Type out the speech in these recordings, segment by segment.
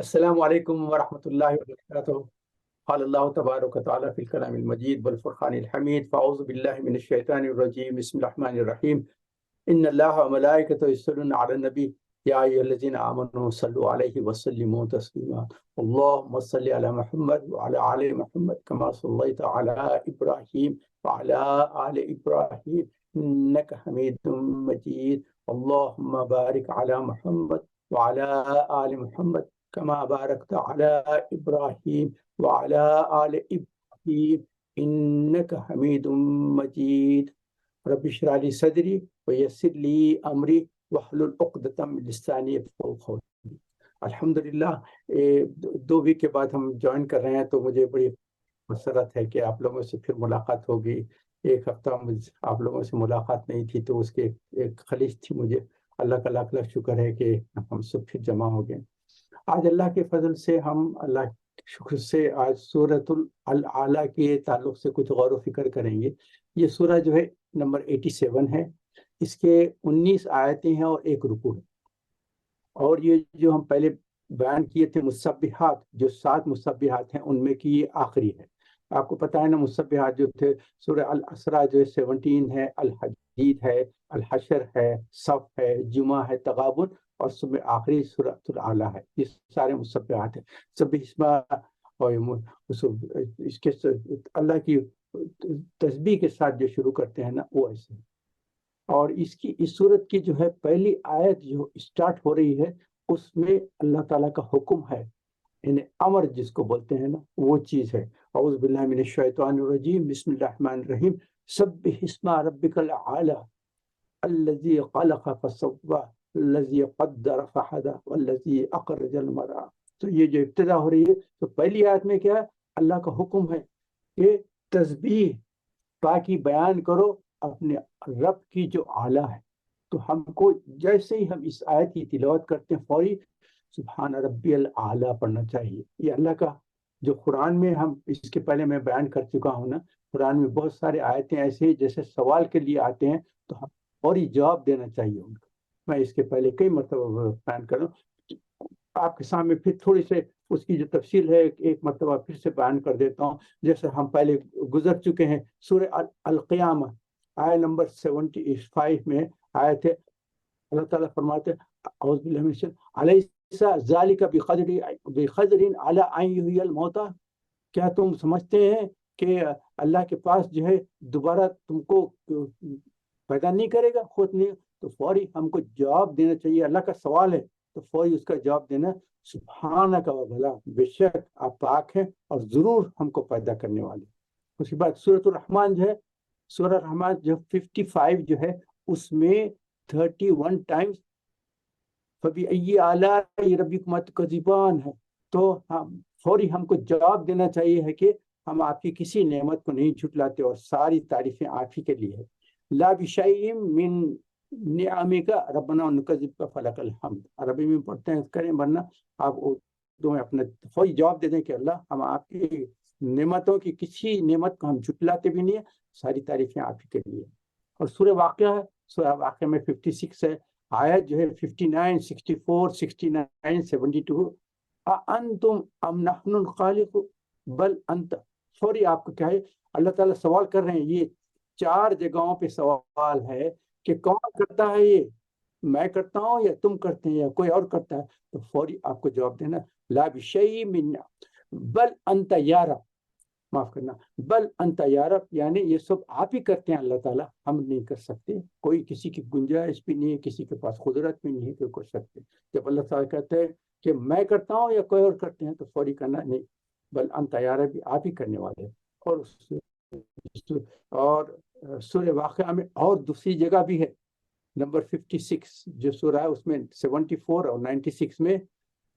السلام علیکم ورحمۃ اللہ وبرکاتہ۔ قال اللہ تبارک و تعالیٰ فی الکلام المجید والفرقان الحمید، فاعوذ باللہ من الشیطان الرجیم، بسم اللہ الرحمن الرحیم۔ ان اللہ وملائکتہ یصلون علی النبی یا ایھا الذین آمنوا صلوا علیہ وسلموا تسلیما۔ اللہم صل علی محمد وعلی آل محمد کما صلیت علی ابراہیم وعلی آل ابراہیم انک حمید مجید۔ اللہم بارک علی محمد وعلی آل محمد كما باركت على إبراهيم وعلى آل إبراهيم إنك حميد مجيد۔ رب اشرح لي صدري ويسر لي أمري واحلل عقدة من لساني يفقهوا قولي۔ الحمدللہ دو ویک کے بعد ہم جوائن کر رہے ہیں، تو مجھے بڑی مسرت ہے کہ آپ لوگوں سے پھر ملاقات ہوگی۔ ایک ہفتہ آپ لوگوں سے ملاقات نہیں تھی، تو اس کے ایک خلیج تھی مجھے۔ اللہ کا لاکھ لاکھ شکر ہے کہ ہم سب پھر جمع ہو گئے۔ آج اللہ کے فضل سے ہم اللہ کے شکر سے آج سورۃ الاعلیٰ کے تعلق سے کچھ غور و فکر کریں گے۔ یہ سورہ جو ہے نمبر 87 ہے، اس کے 19 آیتیں ہیں اور ایک رکوع ہے۔ اور یہ جو ہم پہلے بیان کیے تھے مسبحات، جو 7 مسبحات ہیں، ان میں کی یہ آخری ہے۔ آپ کو پتہ ہے نا، مسبحات جو تھے سورہ الاسراء جو ہے 17 ہے، الحدید ہے، الحشر ہے، صف ہے، جمعہ ہے، تغابن، اور صبح آخری سورۃ الاعلیٰ ہے۔ یہ سارے مسبحات ہیں۔ سب اسما اور اس کے اللہ کی تسبیح کے ساتھ جو شروع کرتے ہیں نا، وہ ایسے ہیں۔ اور اس سورت کی جو ہے پہلی آیت جو اسٹارٹ ہو رہی ہے، اس میں اللہ تعالیٰ کا حکم ہے، یعنی امر جس کو بولتے ہیں نا، وہ چیز ہے۔ اعوذ باللہ من الشیطان الرجیم، بسم اللہ الرحمن الرحیم، سبح اسم ربک الاعلی الذی خلق فسوی الذی قدر فہدی والذی اخرج المرعی۔ تو یہ جو ابتدا ہو رہی ہے، تو پہلی آیت میں کیا ہے؟ اللہ کا حکم ہے کہ تسبیح پاکی بیان کرو اپنے رب کی جو اعلیٰ ہے۔ تو ہم کو جیسے ہی ہم اس آیت کی تلاوت کرتے ہیں، فوری سبحان ربی الاعلیٰ پڑھنا چاہیے۔ یہ اللہ کا جو قرآن میں، ہم اس کے پہلے میں بیان کر چکا ہوں نا، قرآن میں بہت سارے آیتیں ایسے ہیں جیسے سوال کے لیے آتے ہیں، تو ہم فوری جواب دینا چاہیے ان کا۔ میں اس کے پہلے کئی مرتبہ بیان کروں، آپ کے سامنے پھر تھوڑی سے اس کی جو تفصیل ہے ایک مرتبہ پھر سے بیان کر دیتا ہوں۔ جیسے ہم پہلے گزر چکے ہیں، سورہ القیامہ آیت نمبر 75 میں آیت ہے، اللہ تعالیٰ فرماتے ہیں اعوذ باللہ من الشیطان الیس ذالک بقدر علی ان یحیی الموتیٰ۔ کیا تم سمجھتے ہیں کہ اللہ کے پاس جو ہے دوبارہ تم کو پیدا نہیں کرے گا، خود نہیں؟ تو فوری ہم کو جواب دینا چاہیے۔ اللہ کا سوال ہے تو فوری اس کا جواب دینا، سبحانک و بھلا، بے شک آپ پاک ہیں اور ضرور ہم کو پیدا کرنے والے۔ اس کے بعد سورۃ الرحمن جو ہے، سورہ الرحمن جو 55 جو ہے، اس میں 31 ٹائمز فَبِأَيِّ آلَاءِ رَبِّكُمَا تُكَذِّبَانِ ہے۔ تو فوری ہم کو جواب دینا چاہیے ہے کہ ہم آپ کی کسی نعمت کو نہیں جھٹلاتے اور ساری تعریفیں آپ ہی کے لیے ہے۔ لا بِشَيْءٍ مِّن نعمک ربنا نکذب فلک الحمد۔ عربی میں پڑھتے ہیں کریں، ورنہ آپ اردو میں اپنا فوری جواب دے دیں کہ اللہ، ہم آپ کی نعمتوں کی کسی نعمت کو ہم جھٹلاتے بھی نہیں ہیں، ساری تعریفیں آپ ہی کے لیے۔ اور سورہ واقعہ ہے، سورہ واقعہ میں 56 ہے، آیت جو ہے 59، 64، 69، 72۔ اَأَنْتُمْ أَمْ نَحْنُ الْخَالِقُ بَلْ أَنْتَ۔ فوری آپ کو کیا ہے، اللہ تعالیٰ سوال کر رہے ہیں۔ یہ 4 جگہوں پہ سوال ہے کہ کون کرتا ہے، یہ میں کرتا ہوں یا تم کرتے ہیں یا کوئی اور کرتا ہے؟ تو فوری آپ کو جواب دینا، لا بشیء من بل انت یا رب، معاف کرنا، بل انت یا رب، یعنی یہ سب آپ ہی کرتے ہیں اللہ تعالیٰ، ہم نہیں کر سکتے۔ کوئی کسی کی گنجائش بھی نہیں ہے، کسی کے پاس قدرت بھی نہیں ہے کہ کر سکتے۔ جب اللہ تعالیٰ کہتے ہیں کہ میں کرتا ہوں یا کوئی اور کرتے ہیں، تو فوری کرنا نہیں، بل انت یا رب، آپ ہی کرنے والے ہیں۔ اور سورہ واقعہ میں اور دوسری جگہ بھی ہے، نمبر 56 جو سورہ ہے، اس میں 74 اور 96 میں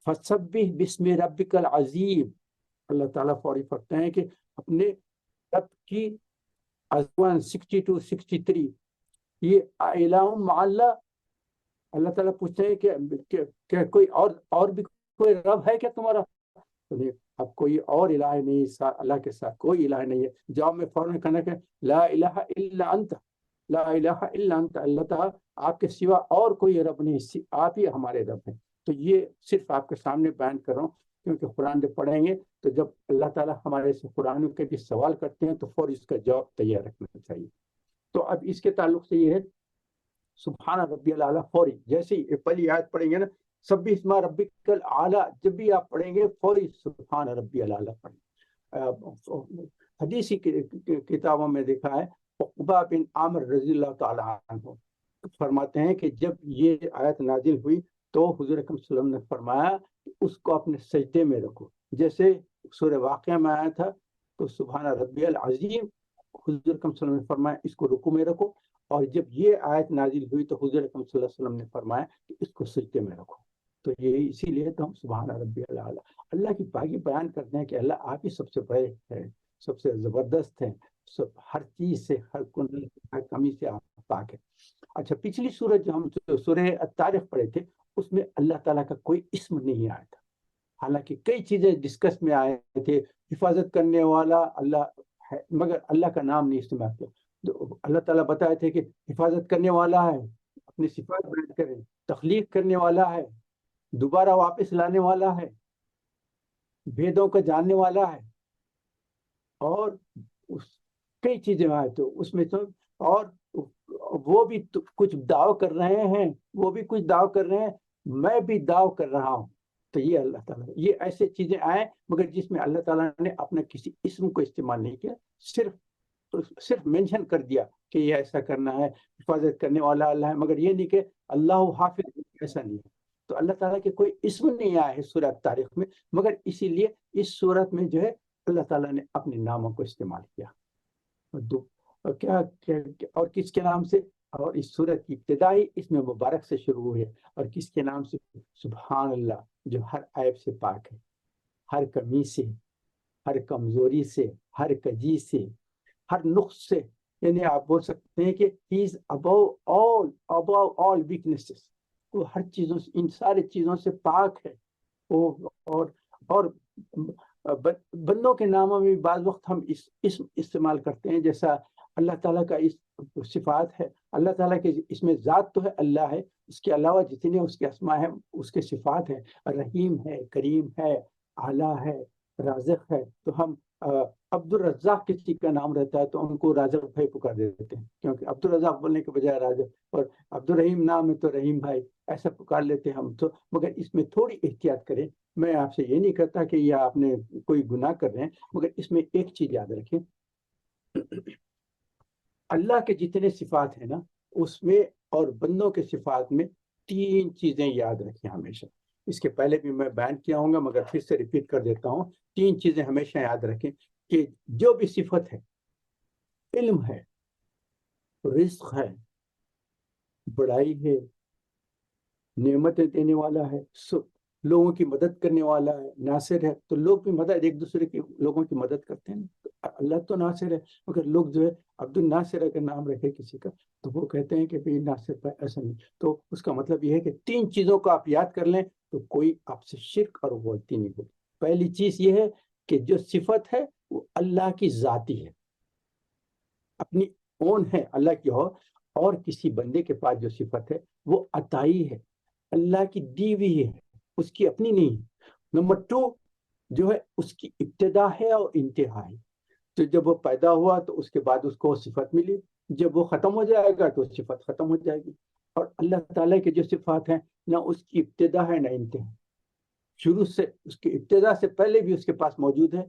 فَسَبِّحْ بِاسْمِ رَبِّكَ الْعَظِيمِ۔ اللہ تعالیٰ فوری فرماتے ہیں کہ اپنے رب کی ازوان 62، 63، یہ الہ مع اللہ، اللہ تعالیٰ پوچھتے ہیں کہ کوئی اور بھی کوئی رب ہے کیا تمہارا؟ اب کوئی اور الہ نہیں، اللہ کے ساتھ کوئی الہ نہیں ہے۔ جواب میں فوراً کہنا کہ لا الہ الا انت، لا الہ الا انت، اللہ تعالیٰ آپ کے سوا اور کوئی رب نہیں، آپ ہی ہمارے رب ہیں۔ تو یہ صرف آپ کے سامنے بیان کر رہا ہوں، کیونکہ قرآن جب پڑھیں گے تو جب اللہ تعالیٰ ہمارے سے قرآن کے بھی سوال کرتے ہیں تو فوری اس کا جواب تیار رکھنا چاہیے۔ تو اب اس کے تعلق سے یہ ہے سبحان ربی الاعلیٰ، فوری جیسے ہی پہلی آیت پڑھیں گے نا، سبح اسم ربک الاعلیٰ، جب بھی آپ پڑھیں گے فوری سبحان ربی الاعلیٰ پڑھیں۔ حدیثی کتابوں میں دیکھا ہے، عقبہ بن عامر رضی اللہ تعالیٰ عنہ فرماتے ہیں کہ جب یہ آیت نازل ہوئی تو حضور اکرم صلی اللہ علیہ وسلم نے فرمایا کہ اس کو اپنے سجدے میں رکھو، جیسے سورہ واقعہ میں آیا تھا تو سبحان ربی العظیم، حضور اکرم صلی اللہ علیہ وسلم نے فرمایا اس کو رکوع میں رکھو، اور جب یہ آیت نازل ہوئی تو حضور اکرم صلی اللہ علیہ وسلم نے فرمایا کہ اس کو سجدے میں رکھو۔ تو یہ اسی لیے تو ہم سبحان ربی الاعلیٰ اللہ کی پاکی بیان کرتے ہیں کہ اللہ آپ ہی سب سے بڑے ہیں، سب سے زبردست ہیں، سب ہر چیز سے، ہر کنی ہر کمی سے آپ پاک ہے۔ اچھا، پچھلی سورت جو ہم سورہ الطارق پڑھے تھے اس میں اللہ تعالیٰ کا کوئی اسم نہیں آیا تھا، حالانکہ کئی چیزیں ڈسکس میں آئے تھے، حفاظت کرنے والا اللہ ہے مگر اللہ کا نام نہیں استعمال کیا۔ اللہ تعالیٰ بتائے تھے کہ حفاظت کرنے والا ہے، اپنی صفات بیان کریں، تخلیق کرنے والا ہے، دوبارہ واپس لانے والا ہے، بھیدوں کو جاننے والا ہے، اور کئی چیزیں آئے تو اس میں تو، اور وہ بھی کچھ دعویٰ کر رہے ہیں، وہ بھی کچھ دعویٰ کر رہے ہیں، میں بھی دعویٰ کر رہا ہوں۔ تو یہ اللہ تعالیٰ، یہ ایسے چیزیں آئیں مگر جس میں اللہ تعالیٰ نے اپنا کسی اسم کو استعمال نہیں کیا، صرف مینشن کر دیا کہ یہ ایسا کرنا ہے، حفاظت کرنے والا اللہ ہے، مگر یہ نہیں کہ اللہ حافظ، ایسا نہیں ہے۔ تو اللہ تعالیٰ کے کوئی اسم نہیں آیا ہے سورۃ تاریخ میں، مگر اسی لیے اس سورت میں جو ہے اللہ تعالیٰ نے اپنے ناموں کو استعمال کیا۔ اور کس کے نام سے؟ اور اس سورت کی ابتدائی اس میں مبارک سے شروع ہوئی ہے، اور کس کے نام سے؟ سبحان اللہ، جو ہر عیب سے پاک ہے، ہر کمی سے، ہر کمزوری سے، ہر کجی سے، ہر نقص سے، یعنی آپ بول سکتے ہیں کہ he is above all weaknesses، وہ ہر چیزوں سے، ان ساری چیزوں سے پاک ہے۔ اور بندوں کے ناموں میں بعض وقت ہم اسم استعمال کرتے ہیں، جیسا اللہ تعالیٰ کا صفات ہے، اللہ تعالیٰ کے اس میں ذات تو ہے، اللہ ہے، اس کے علاوہ جتنے اس کے اسماء ہیں اس کے صفات ہیں، رحیم ہے، کریم ہے، اعلیٰ ہے، رازق ہے۔ تو ہم عبد الرزاق کسی کا نام رہتا ہے تو ان کو رازق بھائی پکار دیتے ہیں، کیونکہ عبد الرزاق بولنے کے بجائے رازق، اور عبد الرحیم نام ہے تو رحیم بھائی ایسا پکار لیتے ہیں ہم تو۔ مگر اس میں تھوڑی احتیاط کریں، میں آپ سے یہ نہیں کہتا کہ یہ آپ نے کوئی گناہ کر رہے ہیں، مگر اس میں ایک چیز یاد رکھیں، اللہ کے جتنے صفات ہیں نا اس میں اور بندوں کے صفات میں تین چیزیں یاد رکھیں ہمیشہ۔ اس کے پہلے بھی میں بیان کیا ہوں گا مگر پھر سے ریپیٹ کر دیتا ہوں، تین چیزیں ہمیشہ یاد رکھیں کہ جو بھی صفت ہے، علم ہے، رزق ہے، بڑائی ہے، نعمتیں دینے والا ہے، لوگوں کی مدد کرنے والا ہے، ناصر ہے، تو لوگ بھی مدد ایک دوسرے کی، لوگوں کی مدد کرتے ہیں، اللہ تو ناصر ہے، مگر لوگ جو ہے عبد الناصر اگر نام رکھے کسی کا تو وہ کہتے ہیں کہ بھئی ناصر بھائی، ایسا نہیں۔ تو اس کا مطلب یہ ہے کہ تین چیزوں کو آپ یاد کر لیں تو کوئی آپ سے شرک اور غلطی نہیں ہوگی۔ پہلی چیز یہ ہے کہ جو صفت ہے وہ اللہ کی ذاتی ہے، اپنی اون ہے اللہ کی ہو، اور کسی بندے کے پاس جو صفت ہے وہ عطائی ہے، اللہ کی دی ہوئی ہے، اس کی اپنی نہیں۔ نمبر 2 جو ہے اس کی ابتدا ہے اور انتہا ہے، تو جب وہ پیدا ہوا تو اس کے بعد اس کو صفت ملی، جب وہ ختم ہو جائے گا تو صفت ختم ہو جائے گی۔ اور اللہ تعالیٰ کے جو صفات ہیں نہ اس کی ابتدا ہے نہ انتہا، شروع سے، اس کی ابتدا سے پہلے بھی اس کے پاس موجود ہے،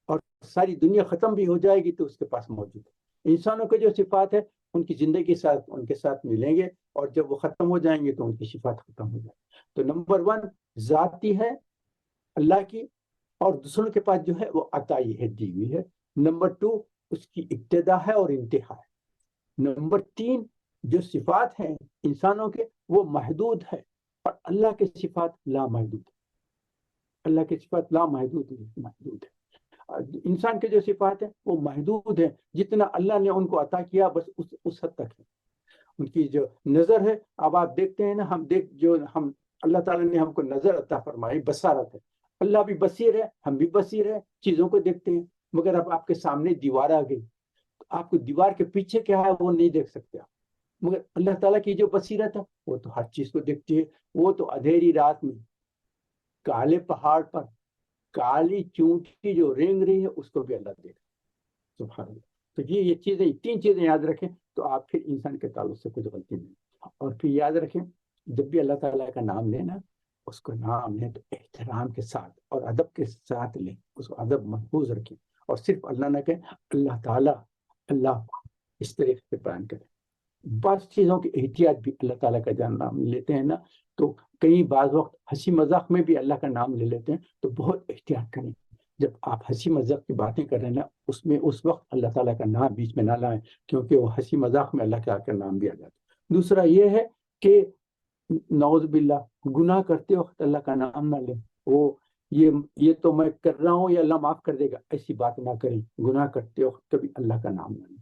اور ساری دنیا ختم بھی ہو جائے گی تو اس کے پاس موجود ہے۔ انسانوں کے جو صفات ہے ان کی زندگی ساتھ ان کے ساتھ ملیں گے، اور جب وہ ختم ہو جائیں گے تو ان کی صفات ختم ہو جائیں گی۔ تو نمبر 1 ذاتی ہے اللہ کی، اور دوسروں کے پاس جو ہے وہ عطائی ہے، دی ہوئی ہے۔ نمبر 2 اس کی ابتدا ہے اور انتہا ہے۔ نمبر 3 جو صفات ہیں انسانوں کے وہ محدود ہے، اور اللہ کے صفات لامحدود ہے، اللہ کے صفات لامحدود محدود ہے۔ انسان کے جو صفات ہیں وہ محدود ہیں، جتنا اللہ نے ان کو عطا کیا بس اس حد تک ہے۔ ان کی جو نظر ہے، اب آپ دیکھتے ہیں نا، ہم اللہ تعالیٰ نے ہم کو نظر عطا فرمائی، بصارت ہے، اللہ بھی بصیر ہے، ہم بھی بصیر ہے، چیزوں کو دیکھتے ہیں، مگر اب آپ کے سامنے دیوار آ گئی، آپ کو دیوار کے پیچھے کیا ہے وہ نہیں دیکھ سکتے آپ، مگر اللہ تعالیٰ کی جو بصیرت ہے وہ تو ہر چیز کو دیکھتی ہے. وہ تو اندھیری رات میں کالے پہاڑ پر کالی چونٹی جو رینگ رہی ہے اس کو بھی اللہ دیکھ. سبحان اللہ. تو یہ چیزیں، تین چیزیں یاد رکھیں تو آپ پھر انسان کے تعلق سے کچھ غلطی نہیں. اور پھر یاد رکھیں جب بھی اللہ تعالیٰ کا نام لینا، اس کو نام لیں تو احترام کے ساتھ اور ادب کے ساتھ لیں، اس کو ادب محفوظ رکھیں، اور صرف اللہ نہ کہیں اللہ تعالیٰ، اللہ اس طریقے سے بیان کریں. بعض چیزوں کی احتیاط بھی اللہ تعالیٰ کا جان نام لیتے ہیں نا، تو کئی بعض وقت ہنسی مذاق میں بھی اللہ کا نام لے لیتے ہیں، تو بہت احتیاط کریں. جب آپ ہنسی مذاق کی باتیں کر رہے ہیں نا، اس وقت اللہ تعالیٰ کا نام بیچ میں نہ لائیں، کیونکہ وہ ہنسی مذاق میں اللہ کا نام بھی آ جاتا ہے. دوسرا یہ ہے کہ نعوذ باللہ گناہ کرتے وقت اللہ کا نام نہ لیں. وہ یہ تو میں کر رہا ہوں یا اللہ معاف کر دے گا، ایسی بات نہ کریں. گناہ کرتے وقت کبھی اللہ کا نام نہ لیں.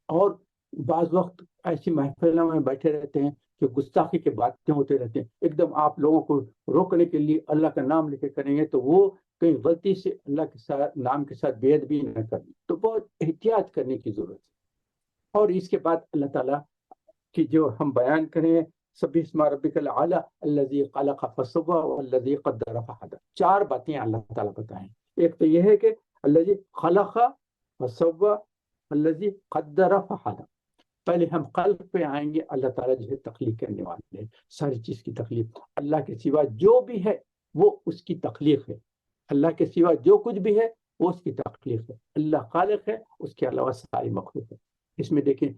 اور بعض وقت ایسی محفلوں میں بیٹھے رہتے ہیں کہ گستاخی کے باتیں ہوتے رہتے ہیں، ایک دم آپ لوگوں کو روکنے کے لیے اللہ کا نام لے کے کریں گے تو وہ کہیں غلطی سے اللہ کے ساتھ نام کے ساتھ بے ادبی نہ کریں. تو بہت احتیاط کرنے کی ضرورت ہے. اور اس کے بعد اللہ تعالیٰ کی جو ہم بیان کریں، سبح اسم ربک الاعلی الذی خلق فسوی والذی قدر فہدی، چار باتیں اللہ تعالیٰ بتائیں. ایک تو یہ ہے کہ الذی خلق فسوی والذی قدر فہدی. پہلے ہم خلق پہ آئیں گے. اللہ تعالیٰ جو ہے تخلیق کرنے والے ہیں، ساری چیز کی تخلیق. اللہ کے سوا جو بھی ہے وہ اس کی تخلیق ہے. اللہ کے سوا جو کچھ بھی ہے وہ اس کی تخلیق ہے. اللہ خالق ہے، اس کے علاوہ ساری مخلوق ہے. اس میں دیکھیں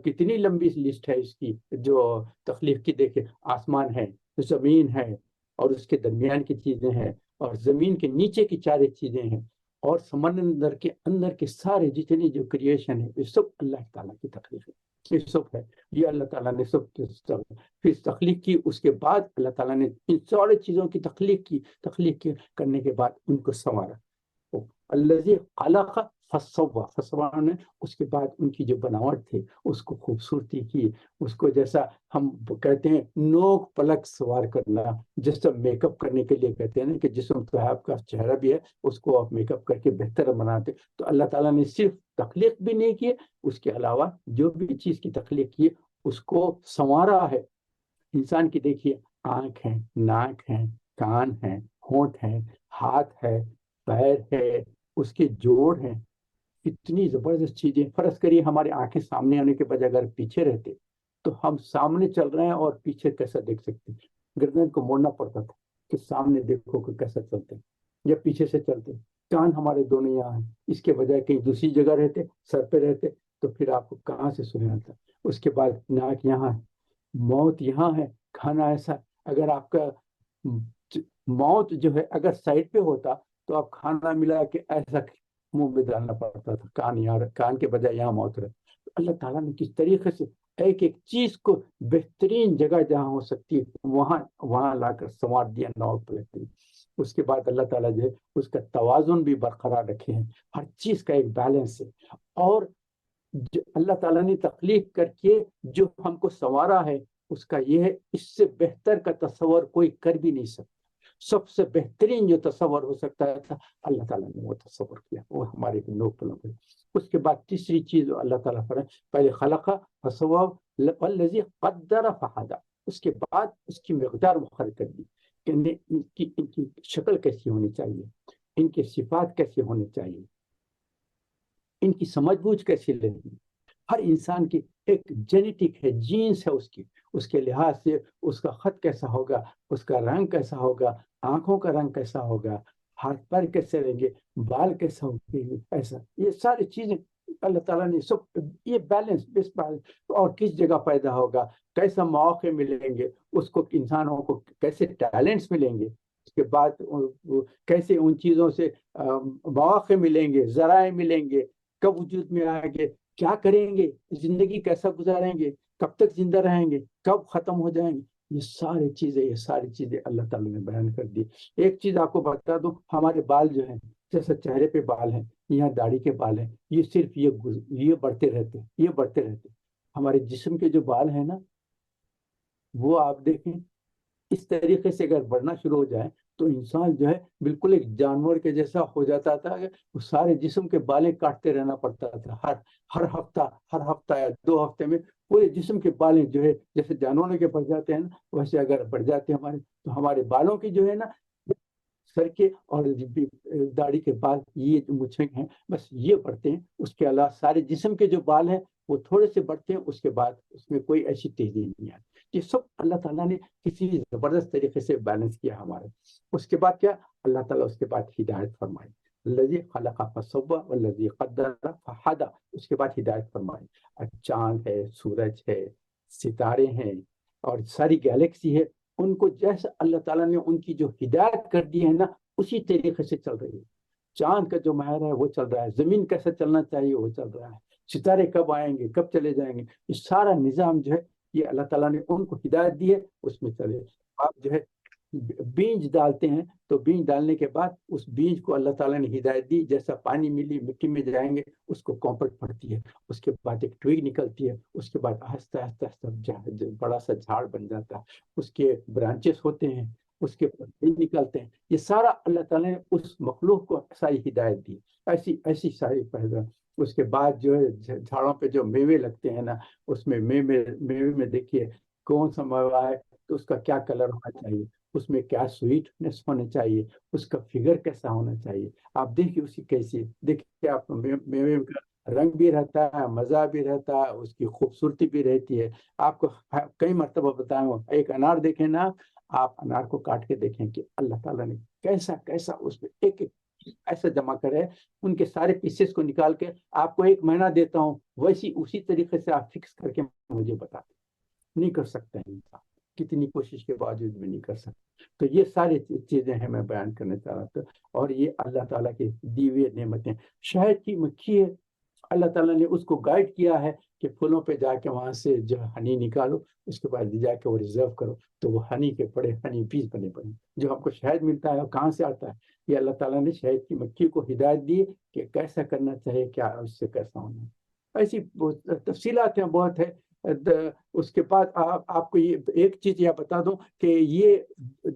کتنی لمبی لسٹ ہے اس کی جو تخلیق کی. دیکھیں آسمان ہے، زمین ہے، اور اس کے درمیان کی چیزیں ہیں، اور زمین کے نیچے کی چارے چیزیں ہیں، اور سمندر کے اندر کے سارے جتنی جو کریشن ہے یہ سب اللہ تعالیٰ کی تخلیق ہے. یہ سب ہے، یہ اللہ تعالیٰ نے سب پھر تخلیق کی. اس کے بعد اللہ تعالیٰ نے ان ساری چیزوں کی تخلیق کی کرنے کے بعد ان کو سنوارا. الذی خلق فسوی نے اس کے بعد ان کی جو بناوٹ تھی اس کو خوبصورتی کی. اس کو جیسا ہم کہتے ہیں نوک پلک سوار کرنا، جیسا میک اپ کرنے کے لیے کہتے ہیں نا کہ جسم تو آپ کا چہرہ بھی ہے اس کو آپ میک اپ کر کے بہتر بناتے. تو اللہ تعالیٰ نے صرف تخلیق بھی نہیں کی، اس کے علاوہ جو بھی چیز کی تخلیق کی اس کو سنوارا ہے. انسان کی دیکھیے آنکھ ہے، ناک ہے، کان ہے، ہونٹ ہے، ہاتھ ہے، پیر ہے، اس کے جوڑ ہیں. اتنی زبردست چیزیں. فرض کریے ہماری آنکھیں سامنے آنے کے بجائے اگر پیچھے رہتے تو ہم سامنے چل رہے ہیں اور پیچھے کیسا دیکھ سکتے ہیں. گردن کو موڑنا پڑتا تھا کہ سامنے دیکھو کہ کیسا چلتے ہیں یا پیچھے سے چلتے. کان ہمارے دونوں یہاں ہیں، اس کے بجائے کہیں دوسری جگہ رہتے، سر پہ رہتے تو پھر آپ کو کہاں سے سننا تھا. اس کے بعد ناک یہاں ہے، موت یہاں ہے، کھانا ایسا. اگر آپ کا موت جو ہے اگر سائڈ پہ ہوتا تو آپ کھانا ملا کے ایسا منہ میں ڈالنا پڑتا تھا. کان کے بجائے یہاں موت رہے. اللہ تعالیٰ نے کس طریقے سے ایک ایک چیز کو بہترین جگہ جہاں ہو سکتی ہے وہاں لا کر سنوار دیا. نوک پہ. اس کے بعد اللہ تعالیٰ جو ہے اس کا توازن بھی برقرار رکھے ہیں. ہر چیز کا ایک بیلنس ہے. اور جو اللہ تعالیٰ نے تخلیق کر کے جو ہم کو سنوارا ہے اس کا یہ ہے اس سے بہتر کا تصور کوئی کر بھی نہیں سکتا. سب سے بہترین جو تصور ہو سکتا تھا اللہ تعالیٰ نے وہ تصور کیا، وہ ہمارے نوک پلوں پہ. اس کے بعد تیسری چیز اللہ تعالیٰ فرمائے پہلے خلق فسوی والذی قدر فہدی. اس کے بعد اس کی مقدار مقرر کر دی کہ ان کی شکل کیسی ہونی چاہیے، ان کی صفات کیسی ہونی چاہیے، ان کی سمجھ بوجھ کیسی لینی. ہر انسان کی ایک جینیٹک ہے، جینس ہے اس کے لحاظ سے اس کا خط کیسا ہوگا، اس کا رنگ کیسا ہوگا، آنکھوں کا رنگ کیسا ہوگا، ہاتھ پیر کیسے رہیں گے، بال کیسا ہوگے، ایسا. یہ ساری چیزیں اللہ تعالیٰ نے سب یہ بیلنس. اور کس جگہ پیدا ہوگا، کیسا مواقع ملیں گے اس کو، انسانوں کو کیسے ٹیلنٹس ملیں گے، اس کے بعد کیسے ان چیزوں سے مواقع ملیں گے، ذرائع ملیں گے، کب وجود میں آئیں گے، کیا کریں گے، زندگی کیسا گزاریں گے، کب تک زندہ رہیں گے، کب ختم ہو جائیں گے. یہ ساری چیزیں اللہ تعالیٰ نے بیان کر دی. ایک چیز آپ کو بتا دوں، ہمارے بال جو ہیں جیسے چہرے پہ بال ہیں، یہاں داڑھی کے بال ہیں، یہ صرف یہ بڑھتے رہتے. ہمارے جسم کے جو بال ہیں نا وہ آپ دیکھیں اس طریقے سے اگر بڑھنا شروع ہو جائے تو انسان جو ہے بالکل ایک جانور کے جیسا ہو جاتا تھا کہ وہ سارے جسم کے بالیں کاٹتے رہنا پڑتا تھا ہر ہفتہ یا 2 ہفتے میں پورے جسم کے بالیں جو ہے جیسے جانوروں کے بڑھ جاتے ہیں نا، ویسے اگر بڑھ جاتے ہیں ہمارے، تو ہمارے بالوں کی جو ہے نا، سر کے اور داڑھی کے بال، یہ جو مچھیں ہیں بس یہ بڑھتے ہیں، اس کے علاوہ سارے جسم کے جو بال ہیں وہ تھوڑے سے بڑھتے ہیں، اس کے بعد اس میں کوئی ایسی تیزی نہیں آتی۔ یہ سب اللہ تعالیٰ نے کسی زبردست طریقے سے بیلنس کیا ہمارے۔ اس کے بعد کیا، اللہ تعالیٰ اس کے بعد ہدایت فرمائی، الذی خلق فسوی والذی قدر فہدی، اس کے بعد ہدایت فرمائی۔ چاند ہے، سورج ہے، ستارے ہیں، اور ساری گیلیکسی ہے، ان کو جیسے اللہ تعالیٰ نے ان کی جو ہدایت کر دی ہے نا، اسی طریقے سے چل رہی ہے۔ چاند کا جو مہر ہے وہ چل رہا ہے، زمین کیسے چلنا چاہیے وہ چل رہا ہے، ستارے کب آئیں گے کب چلے جائیں گے، یہ سارا نظام جو ہے یہ اللہ تعالیٰ نے ان کو ہدایت دی ہے، اس میں چلے۔ آپ جو ہے بیج ڈالتے ہیں، تو بیج ڈالنے کے بعد اس بیج کو اللہ تعالیٰ نے ہدایت دی، جیسا پانی ملی مٹی میں جائیں گے اس کو کمپوٹ پڑتی ہے، اس کے بعد ایک ٹویگ نکلتی ہے، اس کے بعد آہستہ آہستہ آہستہ بڑا سا جھاڑ بن جاتا ہے، اس کے برانچز ہوتے ہیں، اس کے پتے نکلتے ہیں، یہ سارا اللہ تعالیٰ نے اس مخلوق کو ساری ہدایت دی، ایسی ایسی ساری پیدا۔ اس کے بعد جو ہے جھاڑوں پہ جو میوے لگتے ہیں نا، اس میں میوے میں دیکھیے کون سا میوہ ہے تو اس کا کیا کلر ہونا چاہیے، اس میں کیا سویٹنس ہونا چاہیے، اس کا فگر کیسا ہونا چاہیے، آپ دیکھیے اس کی کیسی، دیکھیے آپ میوے کا رنگ بھی رہتا ہے، مزہ بھی رہتا ہے، اس کی خوبصورتی بھی رہتی ہے۔ آپ کو کئی مرتبہ بتایا ہوں، ایک انار دیکھیں نا، آپ انار کو کاٹ کے دیکھیں کہ اللہ تعالیٰ نے کیسا کیسا اس میں ایک ایک ایسا جمع کرے، ان کے سارے پیسز کو نکال کے آپ کو 1 مہینہ دیتا ہوں، ویسی اسی طریقے سے آپ فکس کر کے مجھے بتا دیں، نہیں کر سکتے ہیں انسان، کتنی کوشش کے باوجود بھی نہیں کر سکتے۔ تو یہ ساری چیزیں ہیں میں بیان کرنا چاہ رہا تھا، اور یہ اللہ تعالیٰ کی دی ہوئی نعمتیں۔ شہد کی مکھی ہے، اللہ تعالیٰ نے اس کو گائیڈ کیا ہے کہ پھولوں پہ جا کے وہاں سے جو ہنی نکالو، اس کے بعد جا کے وہ ریزرو کرو، تو وہ ہنی کے بڑے ہنی بیز بنے بنے، جو ہم کو شہد ملتا ہے وہ کہاں سے آتا ہے؟ یہ اللہ تعالیٰ نے شہد کی مکھی کو ہدایت دی کہ کیسا کرنا چاہیے، کیا اس سے کیسا ہونا ہے۔ ایسی تفصیلات ہیں بہت ہے۔ اس کے بعد آپ کو یہ ایک چیز یہ بتا دوں کہ یہ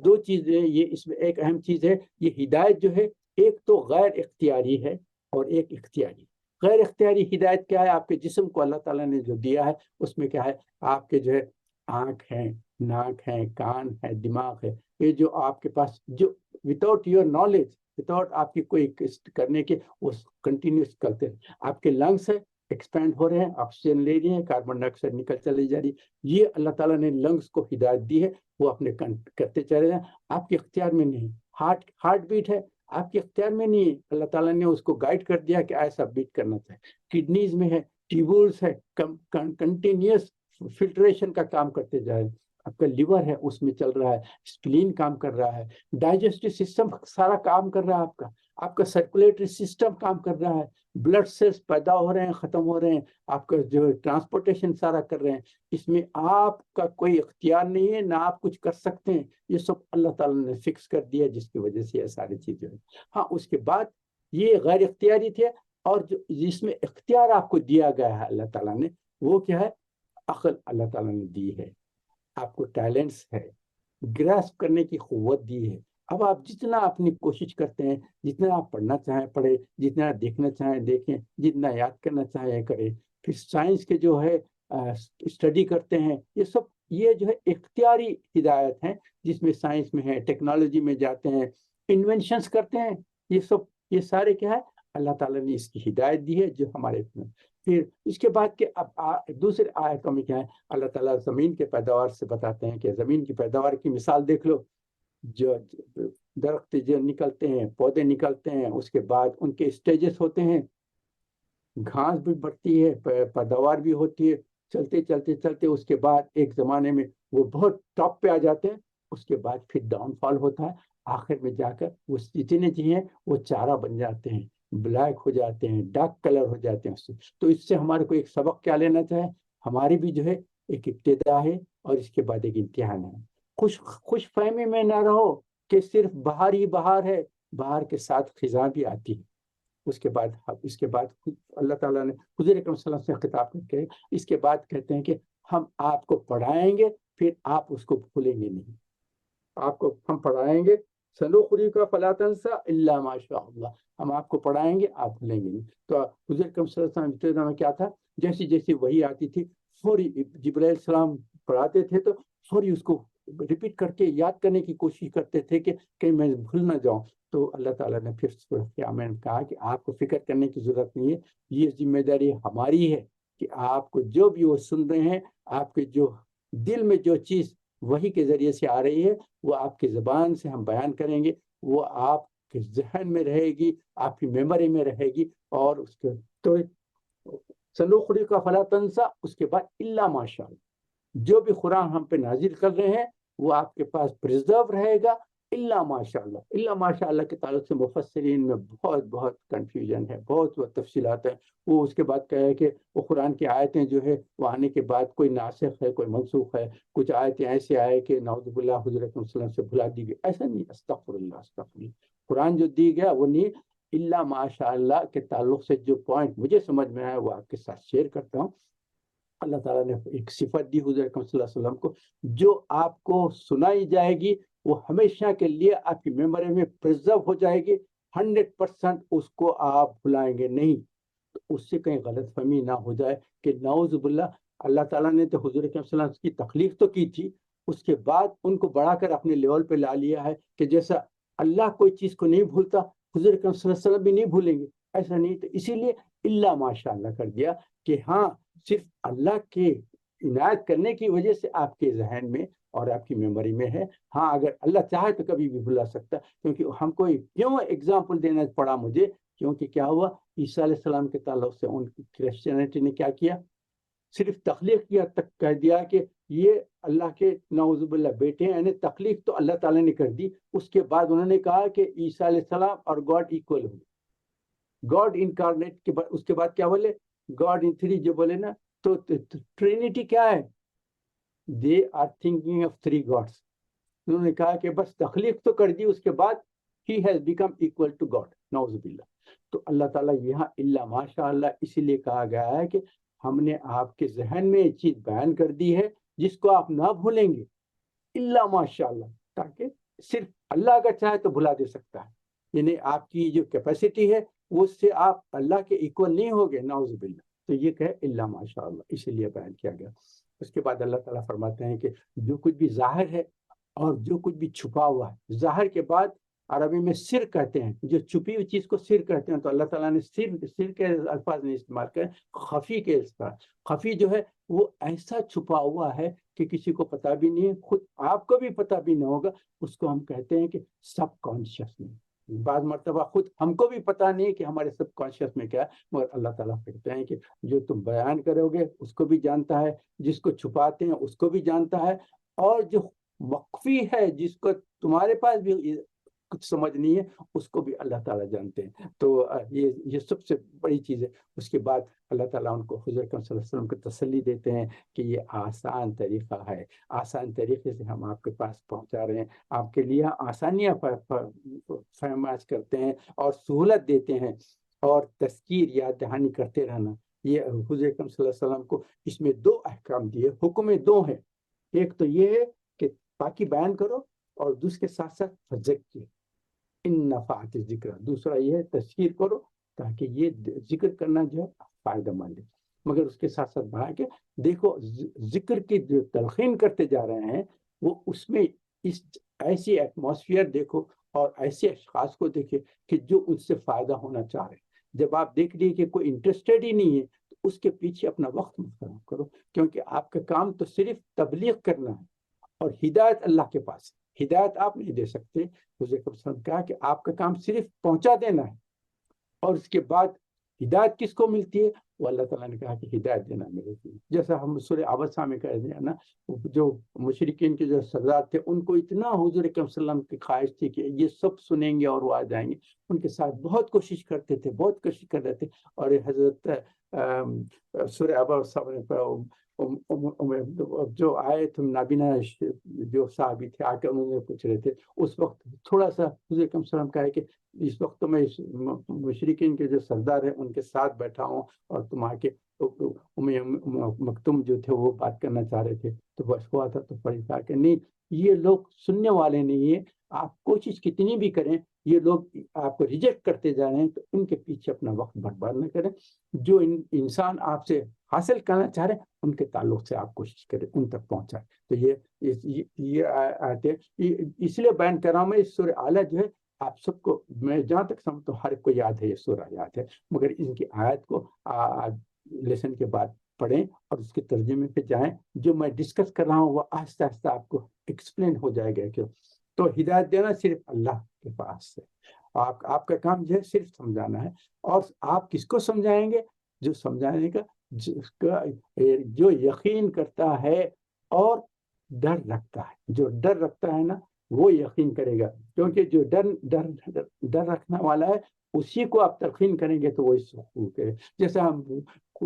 2 چیزیں، یہ اس میں ایک اہم چیز ہے، یہ ہدایت جو ہے ایک تو غیر اختیاری ہے اور ایک اختیاری۔ غیر اختیاری ہدایت کیا ہے؟ آپ کے جسم کو اللہ تعالیٰ نے جو دیا ہے اس میں کیا ہے، آپ کے جو ہے آنکھ ہیں، ناک ہے، کان ہے، دماغ ہے، یہ جو آپ کے پاس جو وداؤٹ یور نالج، وداؤٹ آپ کی کوئی کرنے کے، وہ کنٹینیوس کرتے ہیں۔ آپ کے لنگس ہے، ایکسپینڈ ہو رہے ہیں، آکسیجن لے رہی ہیں، کاربن ڈائی آکسائڈ نکل چلی جا رہی ہے، یہ اللہ تعالیٰ نے لنگس کو ہدایت دی ہے، وہ اپنے کرتے چلے ہیں، آپ کے اختیار میں نہیں۔ ہارٹ بیٹ ہے، آپ کے اختیار میں نہیں ہے، اللہ تعالیٰ نے اس کو گائیڈ کر دیا کہ ایسا بیٹ کرنا چاہیے۔ کڈنیز میں ہے، ٹیبولز ہے، کنٹینیوس فلٹریشن کا کام کرتے جائے۔ آپ کا لیور ہے، اس میں چل رہا ہے، اسپلین کام کر رہا ہے، ڈائجسٹو سسٹم سارا کام کر رہا ہے، آپ کا سرکولیٹری سسٹم کام کر رہا ہے، بلڈ سیلز پیدا ہو رہے ہیں، ختم ہو رہے ہیں، آپ کا جو ٹرانسپورٹیشن سارا کر رہے ہیں۔ اس میں آپ کا کوئی اختیار نہیں ہے، نہ آپ کچھ کر سکتے ہیں، یہ سب اللہ تعالیٰ نے فکس کر دیا، جس کی وجہ سے یہ ساری چیزیں ہیں۔ ہاں، اس کے بعد یہ غیر اختیاری تھے، اور جس میں اختیار آپ کو دیا گیا ہے اللہ تعالیٰ نے، وہ کیا ہے؟ عقل اللہ تعالیٰ نے دی ہے، آپ کو ٹیلنٹس ہے، گراسپ کرنے کی قوت دی ہے۔ اب آپ جتنا اپنی کوشش کرتے ہیں، جتنا آپ پڑھنا چاہیں پڑھیں، جتنا دیکھنا چاہیں دیکھیں، جتنا یاد کرنا چاہیں کریں، پھر سائنس کے جو ہے اسٹڈی کرتے ہیں، یہ سب یہ جو ہے اختیاری ہدایت ہیں، جس میں سائنس میں ہے، ٹیکنالوجی میں جاتے ہیں، انوینشنس کرتے ہیں، یہ سب یہ سارے کیا ہے؟ اللہ تعالیٰ نے اس کی ہدایت دی ہے، جو ہمارے پھر اس کے بعد کے اب دوسرے آیتوں میں کیا ہے؟ اللہ تعالیٰ زمین کے پیداوار سے بتاتے ہیں کہ زمین کی پیداوار کی مثال دیکھ لو، جو درخت جو نکلتے ہیں، پودے نکلتے ہیں، اس کے بعد ان کے اسٹیجز ہوتے ہیں، گھاس بھی بڑھتی ہے، پیداوار بھی ہوتی ہے، چلتے چلتے چلتے اس کے بعد ایک زمانے میں وہ بہت ٹاپ پہ آ جاتے ہیں، اس کے بعد پھر ڈاؤن فال ہوتا ہے، آخر میں جا کر وہ جتنے چیزیں وہ چارہ بن جاتے ہیں، بلیک ہو جاتے ہیں، ڈارک کلر ہو جاتے ہیں۔ تو اس سے ہمارے کو ایک سبق کیا لینا چاہے؟ ہماری بھی جو ہے ایک ابتدا ہے، اور اس کے بعد ایک امتحان ہے۔ خوش فہمی میں نہ رہو کہ صرف بہار ہی بہار ہے، بہار کے ساتھ خزاں بھی آتی ہے۔ اس کے بعد اللہ تعالیٰ نے حضور اکرم صلی اللہ علیہ وسلم سے خطاب کر کے اس کے بعد کہتے ہیں کہ ہم آپ کو پڑھائیں گے، پھر آپ اس کو بھولیں گے نہیں، آپ کو ہم پڑھائیں گے، سنخرجک فلا تنسى الا ما شاء اللہ، ہم آپ کو پڑھائیں گے آپ بھولیں گے نہیں۔ تو حضور اکرم صلی اللہ علیہ وسلم میں کیا تھا، جیسی جیسی وحی آتی تھی فوری جبرائیل السلام پڑھاتے تھے تو فوری اس کو ریپیٹ کر کے یاد کرنے کی کوشش کرتے تھے کہ کہیں میں بھول نہ جاؤں۔ تو اللہ تعالیٰ نے پھر قیامت میں کہا کہ آپ کو فکر کرنے کی ضرورت نہیں ہے، یہ ذمہ داری ہماری ہے کہ آپ کو جو بھی وہ سن رہے ہیں، آپ کے جو دل میں جو چیز وحی کے ذریعے سے آ رہی ہے وہ آپ کی زبان سے ہم بیان کریں گے، وہ آپ کے ذہن میں رہے گی، آپ کی میموری میں رہے گی۔ اور اس کے تو سنخرجک فلا تنسى، اس کے بعد الا ما شاء اللہ، جو بھی قرآن ہم پہ نازل کر رہے ہیں وہ آپ کے پاس پرزرو رہے گا، الا ماشاء اللہ۔ الا ماشاء اللہ کے تعلق سے مفسرین میں بہت کنفیوژن ہے، بہت تفصیلات ہیں۔ وہ اس کے بعد کہے کہ وہ قرآن کی آیتیں جو ہے وہ آنے کے بعد کوئی ناسخ ہے، کوئی منسوخ ہے، کچھ آیتیں ایسے آئے کہ نعوذ باللہ حضور صلی اللہ علیہ وسلم سے بھلا دی گئی، ایسا نہیں، استغفر اللہ استغفر اللہ۔ قرآن جو دی گیا وہ نہیں، الا ماشاء اللہ کے تعلق سے جو پوائنٹ مجھے سمجھ میں آیا وہ آپ کے ساتھ شیئر کرتا ہوں۔ اللہ تعالیٰ نے ایک صفت دی حضور اکرم صلی اللہ علیہ وسلم کو، جو آپ کو سنائی جائے گی وہ ہمیشہ کے لیے آپ کی میموری میں پرزرو ہو جائے گی، 100% اس کو آپ بھلائیں گے نہیں۔ تو اس سے کہیں غلط فہمی نہ ہو جائے کہ نعوذ باللہ، اللہ تعالیٰ نے تو حضور اکرم صلی اللہ علیہ وسلم کی تخلیق تو کی تھی، اس کے بعد ان کو بڑھا کر اپنے لیول پہ لا لیا ہے کہ جیسا اللہ کوئی چیز کو نہیں بھولتا حضور اکرم صلی اللہ علیہ وسلم بھی نہیں بھولیں گے، ایسا نہیں۔ تو اسی لیے الا ماشاء اللہ کر دیا کہ ہاں صرف اللہ کے عنایت کرنے کی وجہ سے آپ کے ذہن میں اور آپ کی میموری میں ہے۔ ہاں اگر اللہ چاہے تو کبھی بھی بھلا سکتا، کیونکہ ہم کو کیوں ایگزامپل دینا پڑا مجھے، کیونکہ کیا ہوا، عیسیٰ علیہ السلام کے تعلق سے ان کرسچینٹی نے کیا کیا، صرف تخلیق کیا تک کہہ دیا کہ یہ اللہ کے نعوذ باللہ بیٹے ہیں، یعنی تخلیق تو اللہ تعالیٰ نے کر دی۔ اس کے بعد انہوں نے کہا کہ عیسیٰ علیہ السلام اور گاڈ ایکول ہو، گاڈ انکارنیٹ کے بعد اس کے بعد کیا بولے، گاڈ ان تھری جو بولے نا، تو ٹرینیٹی کیا ہے، they are thinking of three gods. انہوں نے کہا کہ بس تخلیق تو کر دی، اس کے بعد ہی has become equal to God, نعوذ باللہ۔ تو اللہ تعالیٰ یہاں الا ماشاء اللہ اسی لیے کہا گیا ہے کہ ہم نے آپ کے ذہن میں ایک چیز بیان کر دی ہے جس کو آپ نہ بھولیں گے، الا ماشاء اللہ، تاکہ صرف اللہ اگر چاہے تو بھلا دے سکتا ہے، یعنی آپ کی جو کیپیسٹی ہے وہ اس سے آپ اللہ کے ایکول نہیں ہوگے، نعوذ باللہ۔ تو یہ کہ الا ماشاء اللہ اسی لیے بیان کیا گیا۔ اس کے بعد اللہ تعالیٰ فرماتے ہیں کہ جو کچھ بھی ظاہر ہے اور جو کچھ بھی چھپا ہوا ہے، ظاہر کے بعد عربی میں سر کہتے ہیں، جو چھپی ہوئی چیز کو سر کہتے ہیں، تو اللہ تعالیٰ نے سر کے الفاظ نہیں استعمال کرے، خفی کے الفاظ۔ خفی جو ہے وہ ایسا چھپا ہوا ہے کہ کسی کو پتا بھی نہیں ہے، خود آپ کو بھی پتا بھی نہیں ہوگا، اس کو ہم کہتے ہیں کہ سب کانشیس میں۔ بعض مرتبہ خود ہم کو بھی پتا نہیں کہ ہمارے سب کانشیس میں کیا ہے، مگر اللہ تعالیٰ کہتے ہیں کہ جو تم بیان کرو گے اس کو بھی جانتا ہے، جس کو چھپاتے ہیں اس کو بھی جانتا ہے، اور جو مخفی ہے جس کو تمہارے پاس بھی کچھ سمجھ نہیں ہے اس کو بھی اللہ تعالیٰ جانتے ہیں۔ تو یہ سب سے بڑی چیز ہے۔ اس کے بعد اللہ تعالیٰ ان کو حضور اکرم صلی اللہ علیہ وسلم کو تسلی دیتے ہیں کہ یہ آسان طریقہ ہے، آسان طریقے سے ہم آپ کے پاس پہنچا رہے ہیں، آپ کے لیے آسانیاں فرمائش کرتے ہیں اور سہولت دیتے ہیں، اور تذکیر یاد دہانی کرتے رہنا۔ یہ حضور اکرم صلی اللہ علیہ وسلم کو اس میں دو احکام دیے، حکم دو ہیں، ایک تو یہ ہے کہ پاکی بیان کرو، اور دوسرے کے ساتھ ساتھ فذکر ان نفعت ذکر، دوسرا یہ ہے تذکیر کرو تاکہ یہ ذکر کرنا جو ہے فائدہ مند ہے۔ مگر اس کے ساتھ ساتھ بڑھا کے دیکھو، ذکر کی جو تلقین کرتے جا رہے ہیں وہ اس میں اس ایسی ایٹماسفیئر دیکھو اور ایسے اشخاص کو دیکھے کہ جو ان سے فائدہ ہونا چاہ رہے ہیں۔ جب آپ دیکھ لیے کہ کوئی انٹرسٹیڈ ہی نہیں ہے تو اس کے پیچھے اپنا وقت مت خراب کرو، کیونکہ آپ کا کام تو صرف تبلیغ کرنا ہے، اور ہدایت اللہ کے پاس ہے، ہدایت آپ نہیں دے سکتے۔ حضور صلی اللہ علیہ وسلم کہا کہ آپ کا کام صرف پہنچا دینا ہے، اور اس کے بعد ہدایت کس کو ملتی ہے، وہ اللہ تعالیٰ نے کہا کہ ہدایت دینا ملتی ہے۔ جیسا ہم سورہ عبسہ میں کہہ رہے ہیں نا، جو مشرکین کے جو سردار تھے ان کو اتنا حضور اکرم صلی اللہ علیہ وسلم کی خواہش تھی کہ یہ سب سنیں گے اور وہ آ جائیں گے، ان کے ساتھ بہت کوشش کرتے تھے، بہت کوشش کر رہے تھے۔ اور حضرت سورہ عبسہ میں جو آئے تھے نابینا جو صحابی تھے، آ کے انہوں نے پوچھ رہے تھے، اس وقت تھوڑا سا حضور اکرم صلی اللہ علیہ وسلم کہا کہ اس وقت تو میں مشرکین کے جو سردار ہیں ان کے ساتھ بیٹھا ہوں، اور تم آ کے مکتوم جو تھے وہ بات کرنا چاہ رہے تھے، تو بس ہوا تھا تو پڑھی کہا کہ نہیں، یہ لوگ سننے والے نہیں ہیں، آپ کوشش کتنی بھی کریں، یہ لوگ آپ کو ریجیکٹ کرتے جا رہے ہیں، تو ان کے پیچھے اپنا وقت برباد نہ کریں. جو انسان آپ سے حاصل کرنا چاہ رہے ہیں ان کے تعلق سے آپ کوشش کریں ان تک پہنچائیں. تو یہ آیتیں اس لیے بیان کر رہا ہوں میں. اس سورہ اعلیٰ جو ہے آپ سب کو، میں جہاں تک سمجھتا ہوں ہر ایک کو یاد ہے، یہ سورہ یاد ہے، مگر ان کی آیت کو لیسن کے بعد پڑھیں اور اس کے ترجمے پہ جائیں. جو میں ڈسکس کر رہا ہوں وہ آہستہ آہستہ آپ کو ایکسپلین ہو جائے گا. کہ تو ہدایت دینا صرف اللہ کے پاس ہے. آپ کا کام جو ہے صرف سمجھانا ہے. اور آپ کس کو سمجھائیں گے؟ جو سمجھانے کا جو یقین کرتا ہے اور ڈر رکھتا ہے. جو ڈر رکھتا ہے نا وہ یقین کرے گا، کیونکہ جو ڈر رکھنے والا ہے اسی کو آپ تلقین کریں گے تو وہ اس حقوق ہے. جیسے ہم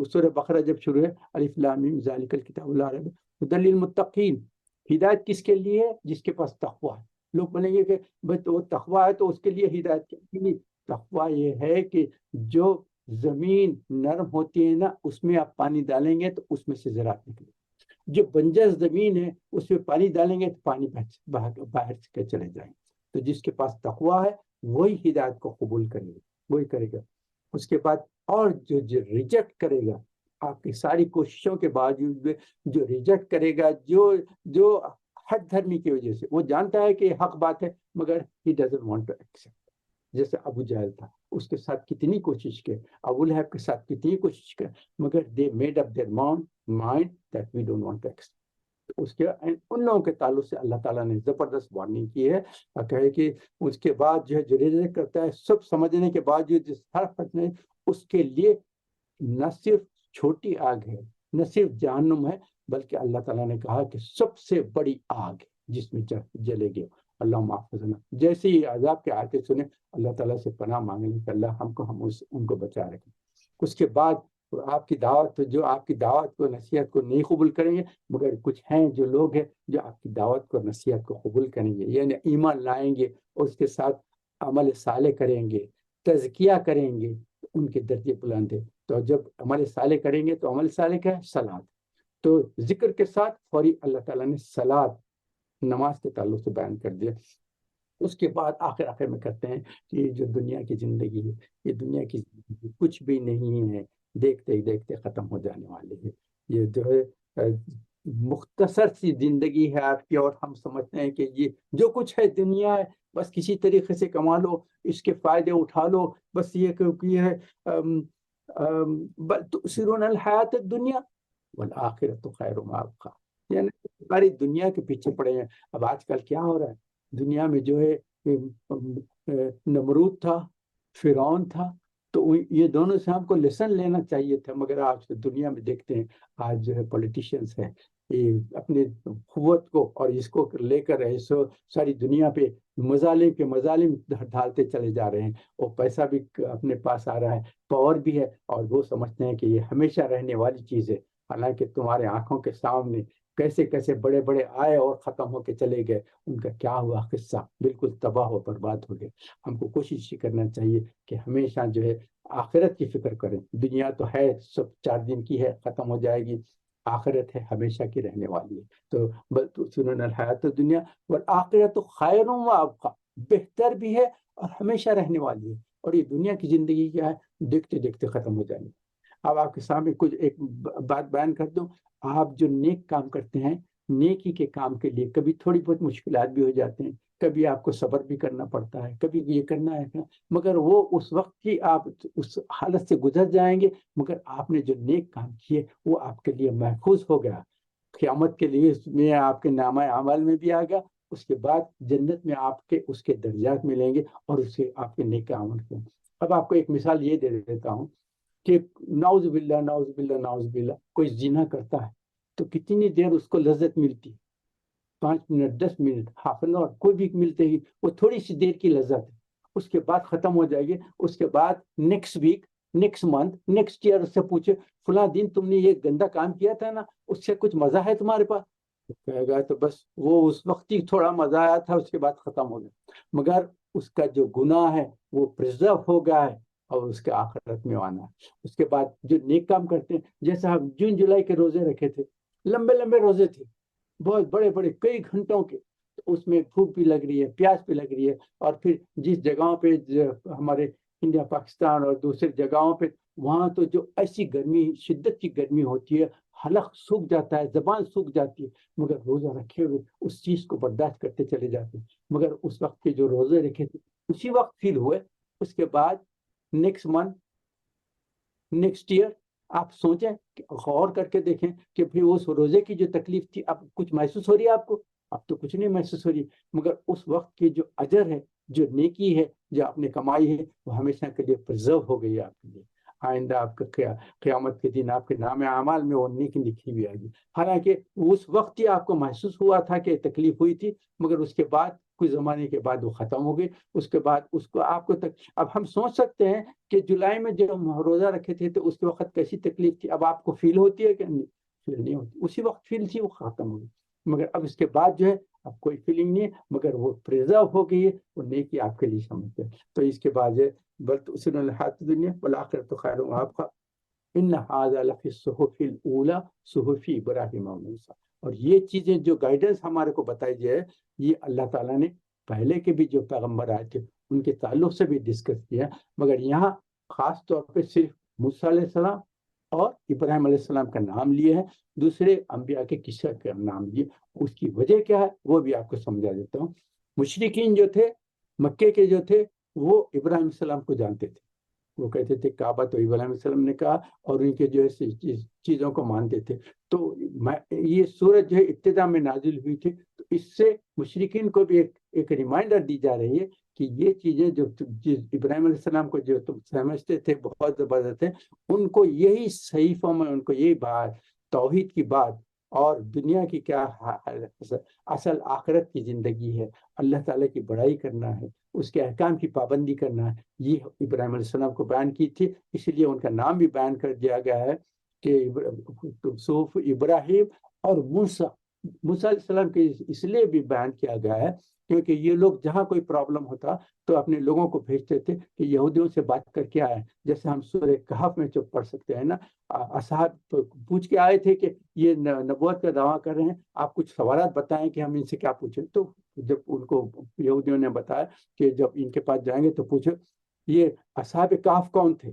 سورہ بقرہ جب شروع ہے، الف لام میم ذالک الکتاب لا ریب ھدی للمتقین، ہدایت کس کے لیے؟ جس کے پاس تقوی ہے. لوگ بولیں گے کہ بھائی تو تقوی ہے تو اس کے لیے ہدایت کے لیے. تقوی یہ ہے کہ جو زمین نرم ہوتی ہے نا اس میں آپ پانی ڈالیں گے تو اس میں سے زراعت نکلے. جو بنجر زمین ہے اس میں پانی ڈالیں گے تو پانی باہر کے چلے جائیں گے. تو جس کے پاس تقوی ہے وہی ہدایت کو قبول کرے گا، وہی کرے گا. اس کے بعد اور جو ریجیکٹ کرے گا آپ کی ساری کوششوں کے باوجود جو ریجیکٹ کرے گا، جو حد دھرمی کی وجہ سے، وہ جانتا ہے کہ یہ حق بات ہے مگر he doesn't want to accept. جیسے ابو جہل تھا، اس کے ساتھ کتنی کوشش کی، ابو لہب کے ساتھ کتنی کوشش کی، مگر they made up their mind that we don't want to accept. اس کے ان لوگوں کے تعلق سے اللہ تعالیٰ نے زبردست وارننگ کی ہے اور کہے کہ اس کے بعد جو ہے جو ریجیکٹ کرتا ہے سب سمجھنے کے بعد جو اس کے لیے نہ صرف چھوٹی آگ ہے، نہ صرف جہنم ہے، بلکہ اللہ تعالیٰ نے کہا کہ سب سے بڑی آگ ہے جس میں جلے گے. اللہ محفظنا. جیسے ہی عذاب کے آیتیں سنیں اللہ تعالیٰ سے پناہ مانگیں کہ اللہ ہم ان کو بچا رکھیں. اس کے بعد آپ کی دعوت کو نصیحت کو نہیں قبول کریں گے، مگر کچھ ہیں جو لوگ ہیں جو آپ کی دعوت کو نصیحت کو قبول کریں گے، یعنی ایمان لائیں گے اور اس کے ساتھ عمل صالح کریں گے، تزکیہ کریں گے، ان کے درجے بلند ہیں. تو جب عمل صالح کریں گے تو عمل صالح کیا ہے؟ صلاۃ. تو ذکر کے ساتھ فوری اللہ تعالیٰ نے صلاۃ نماز کے تعلق سے بیان کر دیا. اس کے بعد آخر میں کرتے ہیں کہ یہ جو دنیا کی زندگی ہے، یہ دنیا کی زندگی کچھ بھی نہیں ہے، دیکھتے ہی دیکھتے ختم ہو جانے والی ہے. یہ جو ہے مختصر سی زندگی ہے آپ کی، اور ہم سمجھتے ہیں کہ یہ جو کچھ ہے دنیا ہے بس کسی طریقے سے کما لو، اس کے فائدے اٹھا لو، بس یہ کہ ہے بل تؤثرون الحیات الدنیا والآخرۃ خیر و ابقیٰ. یعنی ساری دنیا کے پیچھے پڑے ہیں. اب آج کل کیا ہو رہا ہے دنیا میں جو ہے نمرود تھا، فرعون تھا، تو یہ دونوں سے ہم کو لیسن لینا چاہیے تھا. مگر آج دنیا میں دیکھتے ہیں آج جو ہے پولیٹیشینس ہیں یہ اپنے قوت کو اور اس کو لے کر ساری دنیا پہ مظالم کے مظالم ڈھالتے چلے جا رہے ہیں. اور پیسہ بھی اپنے پاس آ رہا ہے، پاور بھی ہے، اور وہ سمجھتے ہیں کہ یہ ہمیشہ رہنے والی چیز ہے. حالانکہ تمہارے آنکھوں کے سامنے کیسے کیسے بڑے بڑے آئے اور ختم ہو کے چلے گئے، ان کا کیا ہوا قصہ، بالکل تباہ و برباد ہو گئے. ہم کو کوشش کرنا چاہیے کہ ہمیشہ جو ہے آخرت کی فکر کریں. دنیا تو ہے سب 4 دن کی ہے، ختم ہو جائے گی. آخرت ہے ہمیشہ کی رہنے والی ہے. تو بل تؤثرون الحیات الدنیا والآخرۃ خیر و ابقیٰ، بہتر بھی ہے اور ہمیشہ رہنے والی ہے. اور یہ دنیا کی زندگی کیا ہے؟ دیکھتے دیکھتے ختم ہو جائے گی. اب آپ کے سامنے کچھ ایک بات بیان کر دوں. آپ جو نیک کام کرتے ہیں، نیکی کے کام کے لیے کبھی تھوڑی بہت مشکلات بھی ہو جاتے ہیں، کبھی آپ کو صبر بھی کرنا پڑتا ہے، کبھی یہ کرنا ہے، مگر وہ اس وقت کی آپ اس حالت سے گزر جائیں گے. مگر آپ نے جو نیک کام کیے وہ آپ کے لیے محفوظ ہو گیا، قیامت کے لیے اس میں آپ کے نامہ اعمال میں بھی آ گیا. اس کے بعد جنت میں آپ کے اس کے درجات ملیں گے اور اس سے آپ کے نیک عمل کو. اب آپ کو ایک مثال یہ دے دیتا ہوں کہ نعوذ باللہ نعوذ باللہ نعوذ باللہ کوئی زنا کرتا ہے تو کتنی دیر اس کو لذت ملتی، 5 minute 10 minute half an hour کوئی بھی ملتے ہی، وہ تھوڑی سی دیر کی لذت ہے. اس کے بعد ختم ہو جائے گی. اس کے بعد next week, next month, next year اس سے پوچھے فلاں دن تم نے یہ گندا کام کیا تھا نا، اس سے کچھ مزہ ہے تمہارے پاس؟ کہے گا تو بس وہ اس وقت ہی تھوڑا مزہ آیا تھا، اس کے بعد ختم ہو گیا. مگر اس کا جو گناہ ہے وہ پرزرو ہو گیا ہے اور اس کے آخرت میں آنا ہے. اس کے بعد جو نیک کام کرتے ہیں، جیسے ہم جون جولائی کے روزے رکھے تھے، لمبے لمبے روزے تھے، بہت بڑے بڑے کئی گھنٹوں کے، تو اس میں بھوک بھی لگ رہی ہے، پیاس بھی لگ رہی ہے، اور پھر جس جگہوں پہ ہمارے انڈیا پاکستان اور دوسری جگہوں پہ وہاں تو جو ایسی گرمی، شدت کی گرمی ہوتی ہے، حلق سوکھ جاتا ہے، زبان سوکھ جاتی ہے، مگر روزہ رکھے ہوئے اس چیز کو برداشت کرتے چلے جاتے ہیں۔ مگر اس وقت کے جو روزے رکھے تھے اسی وقت فیل ہوئے، اس کے بعد نیکسٹ منتھ، نیکسٹ ایئر آپ سوچیں، غور کر کے دیکھیں کہ پھر اس روزے کی جو تکلیف تھی اب کچھ محسوس ہو رہی ہے آپ کو؟ اب تو کچھ نہیں محسوس ہو رہی، مگر اس وقت کی جو اجر ہے، جو نیکی ہے، جو آپ نے کمائی ہے، وہ ہمیشہ کے لیے پرزرو ہو گئی ہے آپ کے لیے۔ آئندہ آپ کا قیامت کے دن آپ کے نام اعمال میں وہ نیکی لکھی ہوئی آئے گی۔ حالانکہ اس وقت ہی آپ کو محسوس ہوا تھا کہ تکلیف ہوئی تھی، مگر اس کے بعد کچھ زمانے کے بعد وہ ختم ہو گئی۔ اس کے بعد اس کو آپ کو اب ہم سوچ سکتے ہیں کہ جولائی میں جب ہم روزہ رکھے تھے تو اس کے وقت کیسی تکلیف تھی، اب آپ کو فیل ہوتی ہے کہ نہیں؟ فیل نہیں ہوتی، اسی وقت فیل تھی، وہ ختم ہو گئی۔ مگر اب اس کے بعد جو ہے اب کوئی فیلنگ نہیں ہے، مگر وہ پریزرو ہو گئی ہے، وہ نیکی آپ کے لیے سمجھتے ہیں۔ تو اس کے بعد ہے بل تؤثرون الحیاۃ الدنیا والآخرۃ خیر وابقیٰ ان ھذا لفی الصحف الاولی صحف ابراہیم وموسیٰ۔ اور یہ چیزیں جو گائیڈنس ہمارے کو بتائی جائے، یہ اللہ تعالیٰ نے پہلے کے بھی جو پیغمبر آئے تھے ان کے تعلق سے بھی ڈسکس کیا، مگر یہاں خاص طور پہ صرف موسیٰ علیہ السلام اور ابراہیم علیہ السلام کا نام لیے ہیں، دوسرے انبیاء کے قصہ کا نام لیے۔ اس کی وجہ کیا ہے وہ بھی آپ کو سمجھا دیتا ہوں۔ مشرکین جو تھے، مکے کے جو تھے، وہ ابراہیم علیہ السلام کو جانتے تھے، وہ کہتے تھے کعبہ تو ابراہیم علیہ السلام نے کہا، اور ان کے جو ہے چیزوں کو مانتے تھے۔ تو یہ سورج جو ہے ابتدا میں نازل ہوئی تھی، تو اس سے مشرکین کو بھی ایک ریمائنڈر دی جا رہی ہے کہ یہ چیزیں جو ابراہیم علیہ السلام کو جو تم سمجھتے تھے بہت زبردست ہے، ان کو یہی صحیفوں میں ان کو یہی بات، توحید کی بات اور دنیا کی کیا اصل آخرت کی زندگی ہے، اللہ تعالیٰ کی بڑائی کرنا ہے، اس کے احکام کی پابندی کرنا ہے، یہ ابراہیم علیہ السلام کو بیان کی تھی۔ اس لیے ان کا نام بھی بیان کر دیا گیا ہے کہ صحف ابراہیم اور موسیٰ علیہ السلام کے اس لیے بھی بیان کیا گیا ہے کیونکہ یہ لوگ جہاں کوئی پرابلم ہوتا تو اپنے لوگوں کو بھیجتے تھے کہ یہودیوں سے بات کر کے آئے، جیسے ہم سورہ کہف میں جو پڑھ سکتے ہیں نا، اصحاب پوچھ کے آئے تھے کہ یہ نبوت کا دعویٰ کر رہے ہیں، آپ کچھ سوالات بتائیں کہ ہم ان سے کیا پوچھیں۔ تو جب ان کو یہودیوں نے بتایا کہ جب ان کے پاس جائیں گے تو پوچھو یہ اصحاب کہف کون تھے،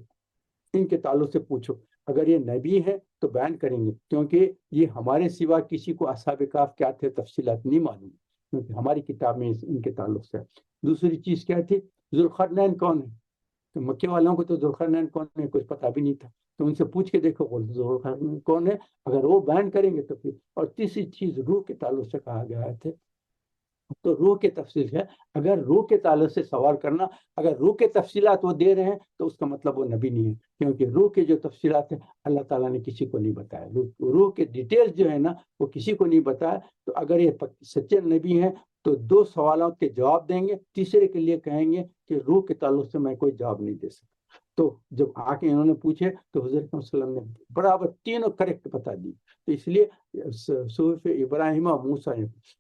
ان کے تعلق سے پوچھو، اگر یہ نبی ہے تو بیان کریں گے، کیونکہ یہ ہمارے سوا کسی کو اصحاب کہف کیا تھے تفصیلات نہیں معلوم، کیونکہ ہماری کتاب میں ان کے تعلق سے۔ دوسری چیز کیا تھی، ذوالقرنین کون ہے، تو مکے والوں کو تو ذوالقرنین کون ہے کچھ پتہ بھی نہیں تھا، تو ان سے پوچھ کے دیکھو ذوالقرنین کون ہے، اگر وہ بیان کریں گے تو پھر۔ اور تیسری چیز روح کے تعلق سے کہا گیا ہے، تو روح کے تفصیل ہے، اگر روح کے تعلق سے سوال کرنا، اگر روح کے تفصیلات وہ دے رہے ہیں تو اس کا مطلب وہ نبی نہیں ہے، کیونکہ روح کے جو تفصیلات ہیں اللہ تعالیٰ نے کسی کو نہیں بتایا، روح کے ڈیٹیلز جو ہے نا وہ کسی کو نہیں بتایا۔ تو اگر یہ سچے نبی ہیں تو 2 سوالوں کے جواب دیں گے، تیسرے کے لیے کہیں گے کہ روح کے تعلق سے میں کوئی جواب نہیں دے سکتا۔ تو جب آ کے انہوں نے پوچھے تو حضرت صلی اللہ علیہ وسلم نے برابر تینوں کریکٹ بتا دی، تو اس لیے صحف ابراہیم اور موسیٰ۔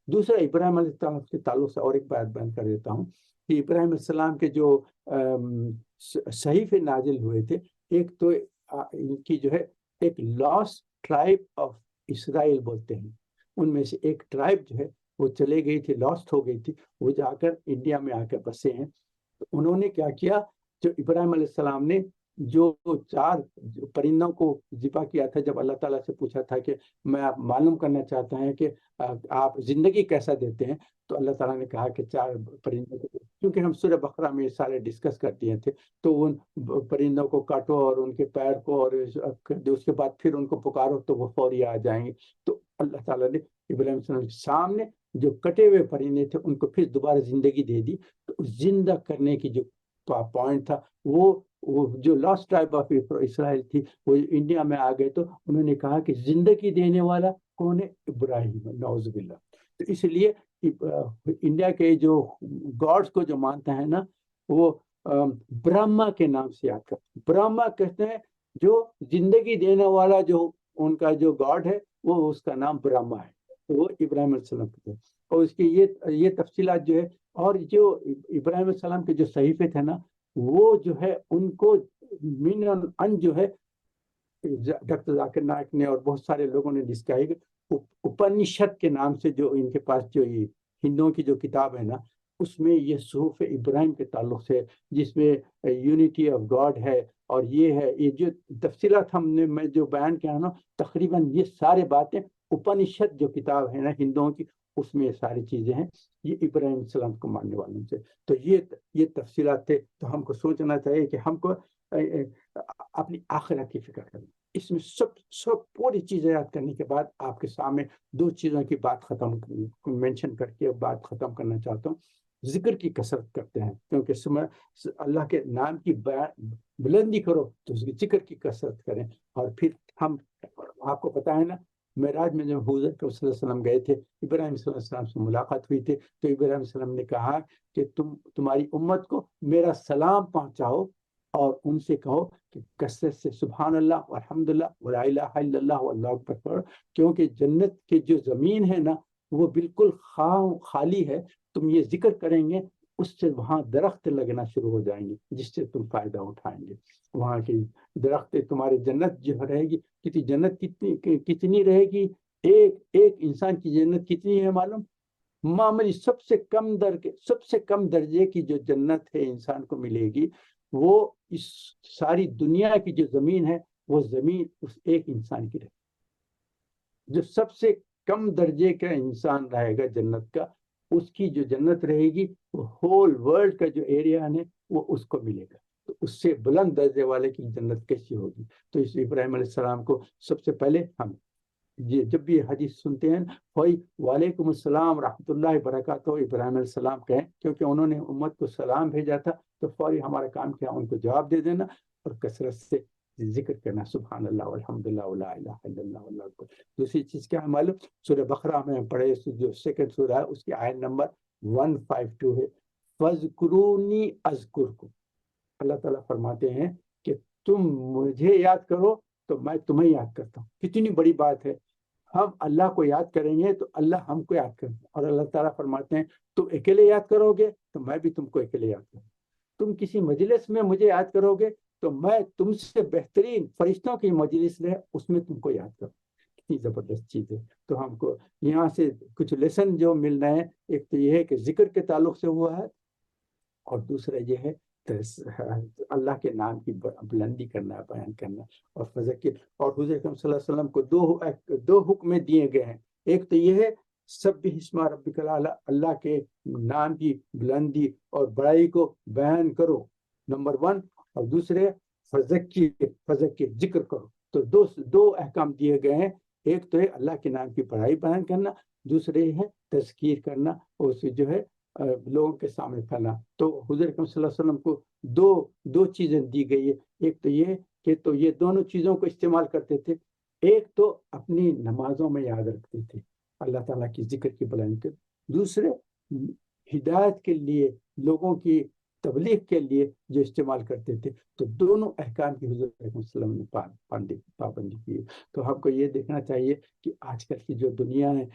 دوسرا ابراہیم علیہ السلام کے تعلق سے اور ایک بات بیان کر دیتا ہوں کہ ابراہیم علیہ السلام کے جو صحیفے نازل ہوئے تھے، ایک تو ان کی جو ہے ایک لاسٹ ٹرائب آف اسرائیل بولتے ہیں، ان میں سے ایک ٹرائب جو ہے وہ چلے گئی تھی، لاسٹ ہو گئی تھی، وہ جا کر انڈیا میں آ کر بسے ہیں۔ تو انہوں نے کیا کیا، جو ابراہیم علیہ السلام نے جو 4 پرندوں کو ذبح کیا تھا، جب اللہ تعالیٰ سے پوچھا تھا کہ میں آپ معلوم کرنا چاہتا ہوں کہ آپ زندگی کیسا دیتے ہیں، تو اللہ تعالیٰ نے کہا کہ 4 پرندوں کو، کیونکہ ہم سورہ بقرہ میں یہ سارے ڈسکس کر دیے تھے، تو ان پرندوں کو کاٹو اور ان کے پیر کو، اور اس کے بعد پھر ان کو پکارو تو وہ فوری آ جائیں گے۔ تو اللہ تعالیٰ نے ابراہیم علیہ السلام کے سامنے جو کٹے ہوئے پرندے تھے ان کو پھر دوبارہ زندگی دے دی۔ تو زندہ کرنے کی جو پوائنٹ تھا، وہ جو لاسٹ ٹرائب آف اسرائیل تھی وہ انڈیا میں آ گئے، تو انہوں نے کہا کہ زندگی دینے والا کون ہے، ابراہیم، نعوذ باللہ۔ تو اس لیے انڈیا کے جو گاڈس کو جو مانتا ہے نا، وہ برہما کے نام سے یاد کرتے ہیں۔ برہما کہتے ہیں جو زندگی دینے والا، جو ان کا جو گاڈ ہے وہ اس کا نام برہما ہے، تو وہ ابراہیم علیہ السلام کہتے ہیں۔ اور اس کی یہ تفصیلات جو ہے، اور جو ابراہیم علیہ السلام کے جو صحیفے تھے نا، وہ جو ہے ان کو ان جو ہے ڈاکٹر ذاکر نائک نے اور بہت سارے لوگوں نے ڈسکرائب، اپنشد کے نام سے جو ان کے پاس جو یہ ہندوؤں کی جو کتاب ہے نا اس میں یہ صحف ابراہیم کے تعلق سے جس میں یونٹی آف گاڈ ہے اور یہ ہے، یہ جو تفصیلات ہم نے میں جو بیان کیا نا تقریباً یہ سارے باتیں اپنشد جو کتاب ہے نا ہندوؤں کی اس میں یہ ساری چیزیں ہیں، یہ ابراہیم علیہ السلام کو ماننے والوں سے۔ تو یہ تفصیلات تھے، تو ہم کو سوچنا چاہیے کہ ہم کو اپنی آخرت کی فکر کرنا۔ اس میں سب پوری چیزیں یاد کرنے کے بعد آپ کے سامنے دو چیزوں کی بات مینشن کر کے بات ختم کرنا چاہتا ہوں۔ ذکر کی کثرت کرتے ہیں کیونکہ اللہ کے نام کی بلندی کرو تو اس کی ذکر کی کثرت کریں۔ اور پھر ہم آپ کو پتا ہے نا معراج میں جب حضور صلی اللہ علیہ وسلم گئے تھے، ابراہیم صلی اللہ علیہ وسلم سے ملاقات ہوئی تھی، تو ابراہیم علیہ السلام نے کہا کہ تمہاری امت کو میرا سلام پہنچاؤ اور ان سے کہو کہ کثرت سے سبحان اللہ والحمد للہ ولا الہ الا اللہ واللہ اکبر پڑھو، کیونکہ جنت کی جو زمین ہے نا وہ بالکل خالی ہے، تم یہ ذکر کریں گے اس سے وہاں درخت لگنا شروع ہو جائیں گے جس سے تم فائدہ اٹھائیں گے۔ وہاں کی درخت تمہاری جنت جو رہے گی، کتنی جنت کتنی رہے گی، ایک انسان کی جنت کتنی ہے معلوم؟ معمولی سب سے کم درجے کی جو جنت ہے انسان کو ملے گی، وہ اس ساری دنیا کی جو زمین ہے وہ زمین اس ایک انسان کی رہے گی۔ جو سب سے کم درجے کا انسان رہے گا جنت کا، اس کی جو جنت رہے گی وہ ہول ورلڈ کا جو ایریا ہے وہ اس کو ملے گا۔ تو اس سے بلند درجے والے کی جنت کیسی ہوگی؟ تو اس ابراہیم علیہ السلام کو سب سے پہلے ہم جب بھی حدیث سنتے ہیں ہوئی وعلیکم السلام رحمۃ اللہ وبرکاتہ ابراہیم علیہ السلام کہیں، کیونکہ انہوں نے امت کو سلام بھیجا تھا، تو فوری ہمارا کام کیا ان کو جواب دے دینا اور کثرت سے ذکر کرنا سبحان اللہ والحمد للہ ولا الہ الا اللہ واللہ اکبر۔ دوسری چیز کیا ہے معلوم؟ سورہ بقرہ میں پڑھے جو سیکنڈ سورہ ہے اس کی آیت نمبر 152 ہے، فَاذْكُرُونِي أَذْكُرْكُمْ۔ اللہ تعالیٰ فرماتے ہیں کہ تم مجھے یاد کرو تو میں تمہیں یاد کرتا ہوں۔ کتنی بڑی بات ہے، ہم اللہ کو یاد کریں گے تو اللہ ہم کو یاد کریں گے، اور اللہ تعالیٰ فرماتے ہیں تم اکیلے یاد کرو گے تو میں بھی تم کو اکیلے یاد کروں گا، تم کسی مجلس میں مجھے یاد کرو گے تو میں تم سے بہترین فرشتوں کی مجلس ہے اس میں تم کو یاد کروں۔ کتنی زبردست چیز ہے۔ تو ہم کو یہاں سے کچھ لیسن جو مل رہے ہیں، ایک تو یہ ہے کہ ذکر کے تعلق سے ہوا ہے، اور دوسرا یہ ہے اللہ کے نام کی بلندی کرنا، بیان کرنا اور فذکر۔ اور حضور اکرم صلی اللہ علیہ وسلم کو دو حکم دیے گئے ہیں، ایک تو یہ ہے سبح اسم ربک الاعلی، اللہ کے نام کی بلندی اور بڑائی کو بیان کرو، نمبر 1، اور دوسرے فذکر ذکر کرو۔ تو دو احکام دیے گئے ہیں، ایک تو ہے اللہ کے نام کی بڑائی بیان کرنا، دوسرے ہے تذکیر کرنا، اور اسے جو ہے لوگوں کے سامنے پھیلا۔ تو حضور اکرم صلی اللہ علیہ وسلم کو دو چیزیں دی گئی ہے، ایک تو یہ کہ تو یہ دونوں چیزوں کو استعمال کرتے تھے، ایک تو اپنی نمازوں میں یاد رکھتے تھے اللہ تعالیٰ کی ذکر کی بلندی، دوسرے ہدایت کے لیے لوگوں کی تبلیغ کے لیے جو استعمال کرتے تھے۔ تو دونوں احکام کی حضور اکرم صلی اللہ علیہ وسلم نے پابندی کی ہے۔ تو ہم کو یہ دیکھنا چاہیے کہ آج کل کی جو دنیا ہے،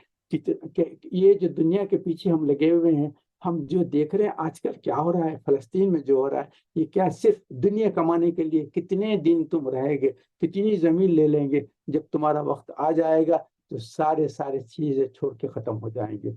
یہ جو دنیا کے پیچھے ہم لگے ہوئے ہیں، ہم جو دیکھ رہے ہیں آج کل کیا ہو رہا ہے فلسطین میں جو ہو رہا ہے، یہ کیا صرف دنیا کمانے کے لیے؟ کتنے دن تم رہے گے، کتنی زمین لے لیں گے؟ جب تمہارا وقت آ جائے گا تو سارے چیزیں چھوڑ کے ختم ہو جائیں گے۔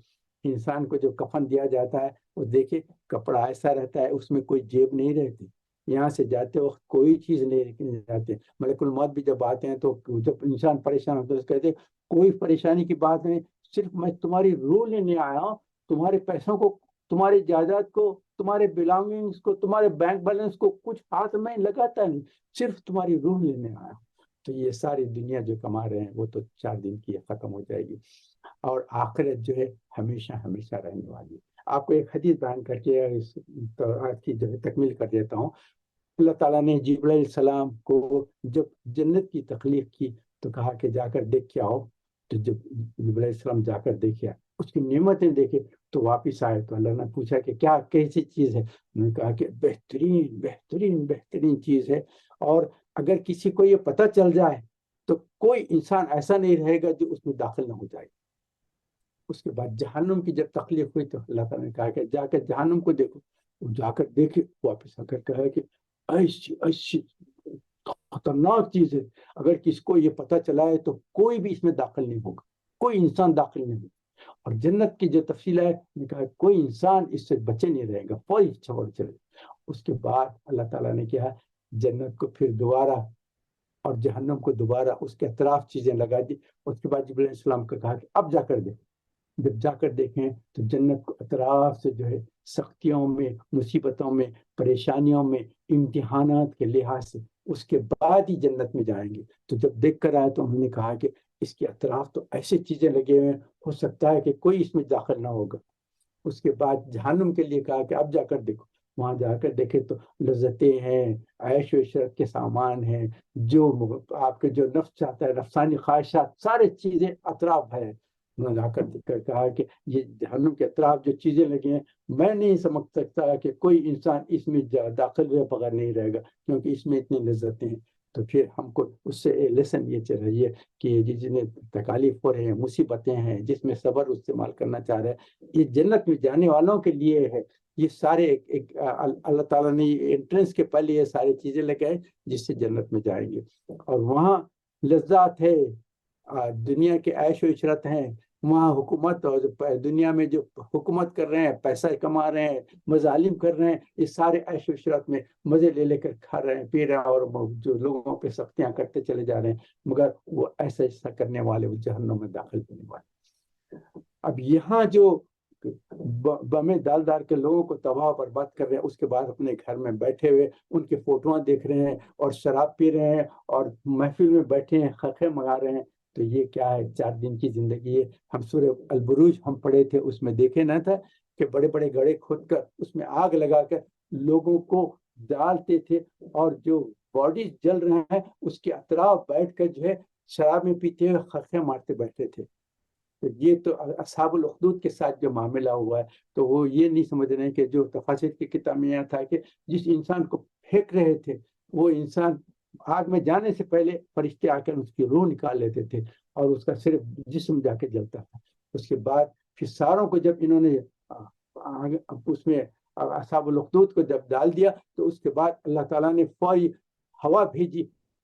انسان کو جو کفن دیا جاتا ہے وہ دیکھیں کپڑا ایسا رہتا ہے، اس میں کوئی جیب نہیں رہتی، یہاں سے جاتے وقت کوئی چیز نہیں رکھنے جاتے۔ ملک الموت بھی جب آتے ہیں تو جب انسان پریشان ہوتا ہے تو کہتے ہیں کوئی پریشانی کی بات نہیں، صرف میں تمہاری روح لینے آیا ہوں، تمہارے پیسوں کو، تمہاری جائیداد کو، تمہارے بلانگنگز کو، تمہارے بینک بیلنس کو کچھ ہاتھ میں لگاتا نہیں، صرف تمہاری روح لینے آیا ہوں۔ تو یہ ساری دنیا جو کما رہے ہیں وہ تو 4 دن کی ختم ہو جائے گی، اور آخرت جو ہے ہمیشہ ہمیشہ رہنے والی ہے۔ آپ کو ایک حدیث بیان کر کے اس آج کی جو ہے تکمیل کر دیتا ہوں۔ اللہ تعالیٰ نے جبرائیل علیہ السلام کو جب جنت کی تخلیق کی تو کہا کہ جا کر دیکھ کے آؤ، تو جب جبرائیل علیہ السلام جا کر دیکھا، اس کی نعمتیں دیکھے تو واپس آئے، تو اللہ نے پوچھا کہ کیا کیسی چیز ہے؟ انہوں نے کہا کہ بہترین بہترین بہترین چیز ہے، اور اگر کسی کو یہ پتہ چل جائے تو کوئی انسان ایسا نہیں رہے گا جو اس میں داخل نہ ہو جائے۔ اس کے بعد جہنم کی جب تخلیق ہوئی تو اللہ تعالیٰ نے کہا کہ جا کر جہنم کو دیکھو، وہ جا کر دیکھے، واپس آ کر کہا کہ ایسی خطرناک چیز ہے، اگر کسی کو یہ پتہ چلا ہے تو کوئی بھی اس میں داخل نہیں ہوگا، کوئی انسان داخل نہیں ہوگا۔ اور جنت کی جو تفصیل ہے نے کہا کوئی انسان اس سے بچے نہیں رہے گا، فوری چھوڑ چلے۔ اس کے بعد اللہ تعالیٰ نے کیا، جنت کو پھر دوبارہ اور جہنم کو دوبارہ اس کے اطراف چیزیں لگا دی۔ اس کے بعد جبرائیل علیہ السلام کو کہا کہ اب جا کر دیکھ، جب جا کر دیکھیں تو جنت کو اطراف سے جو ہے سختیوں میں، مصیبتوں میں، پریشانیوں میں، امتحانات کے لحاظ سے اس کے بعد ہی جنت میں جائیں گے۔ تو جب دیکھ کر آئے تو انہوں نے کہا کہ اس کے اطراف تو ایسی چیزیں لگے ہوئے ہیں، ہو سکتا ہے کہ کوئی اس میں داخل نہ ہوگا۔ اس کے بعد جہنم کے لیے کہا کہ اب جا کر دیکھو، وہاں جا کر دیکھے تو لذتیں ہیں، عیش و عشرت کے سامان ہیں، جو آپ کے جو نفس چاہتا ہے، نفسانی خواہشات، سارے چیزیں اطراف ہے۔ انہوں نے جا کر کہا کہ یہ جہنم کے اطراف جو چیزیں لگی ہیں، میں نہیں سمجھ سکتا کہ کوئی انسان اس میں داخل ہوئے بغیر نہیں رہے گا، کیونکہ اس میں اتنی لذتیں ہیں۔ تو پھر ہم کو اس سے لیسن یہ چل رہی ہے کہ جتنے تکالیف ہو رہے ہیں، مصیبتیں ہیں، جس میں صبر استعمال کرنا چاہ رہے ہیں، یہ جنت میں جانے والوں کے لیے ہے۔ یہ سارے اللہ تعالیٰ نے انٹرنس کے پہلے یہ ساری چیزیں لگائے جس سے جنت میں جائیں گے، اور وہاں لذات ہے، دنیا کے عیش و عشرت ہیں، وہاں حکومت، اور دنیا میں جو حکومت کر رہے ہیں، پیسہ کما رہے ہیں، مظالم کر رہے ہیں، یہ سارے عیش و عشرت میں مزے لے لے کر کھا رہے ہیں، پی رہے ہیں، اور جو لوگوں پہ سختیاں کرتے چلے جا رہے ہیں، مگر وہ ایسا کرنے والے وہ جہنم میں داخل ہونے والے۔ اب یہاں جو بمیں ڈال کے لوگوں کو تباہ برباد کر رہے ہیں، اس کے بعد اپنے گھر میں بیٹھے ہوئے ان کے فوٹوਆਂ دیکھ رہے ہیں اور شراب پی رہے ہیں اور محفل میں بیٹھے ہیں، خرخے منگا رہے ہیں۔ تو یہ کیا ہے؟ 4 دن کی زندگی ہے۔ ہم سورہ البروج ہم پڑھے تھے، اس میں دیکھے نہ تھا کہ بڑے بڑے گڑھے کھود کر اس میں آگ لگا کر لوگوں کو ڈالتے تھے، اور جو باڈی جل رہے ہیں اس کے اطراف بیٹھ کر جو ہے شراب میں پیتے ہوئے خرخے مارتے بیٹھے تھے۔ تو یہ تو اصحاب الاخدود کے ساتھ جو معاملہ ہوا ہے، تو وہ یہ نہیں سمجھ رہے ہیں کہ جو تفاسیر کی کتاب میں یہ تھا کہ جس انسان کو پھینک رہے تھے وہ انسان آگ میں جانے سے پہلے فرشتے آ کر اس کی روح نکال لیتے تھے، اور اس کا صرف جسم جا کے جلتا تھا۔ اس کے بعد پھر ساروں کو جب انہوں نے اس میں اصحاب الاخدود کو جب ڈال دیا، تو اس کے بعد اللہ تعالیٰ نے فوری ہوا بھیجی،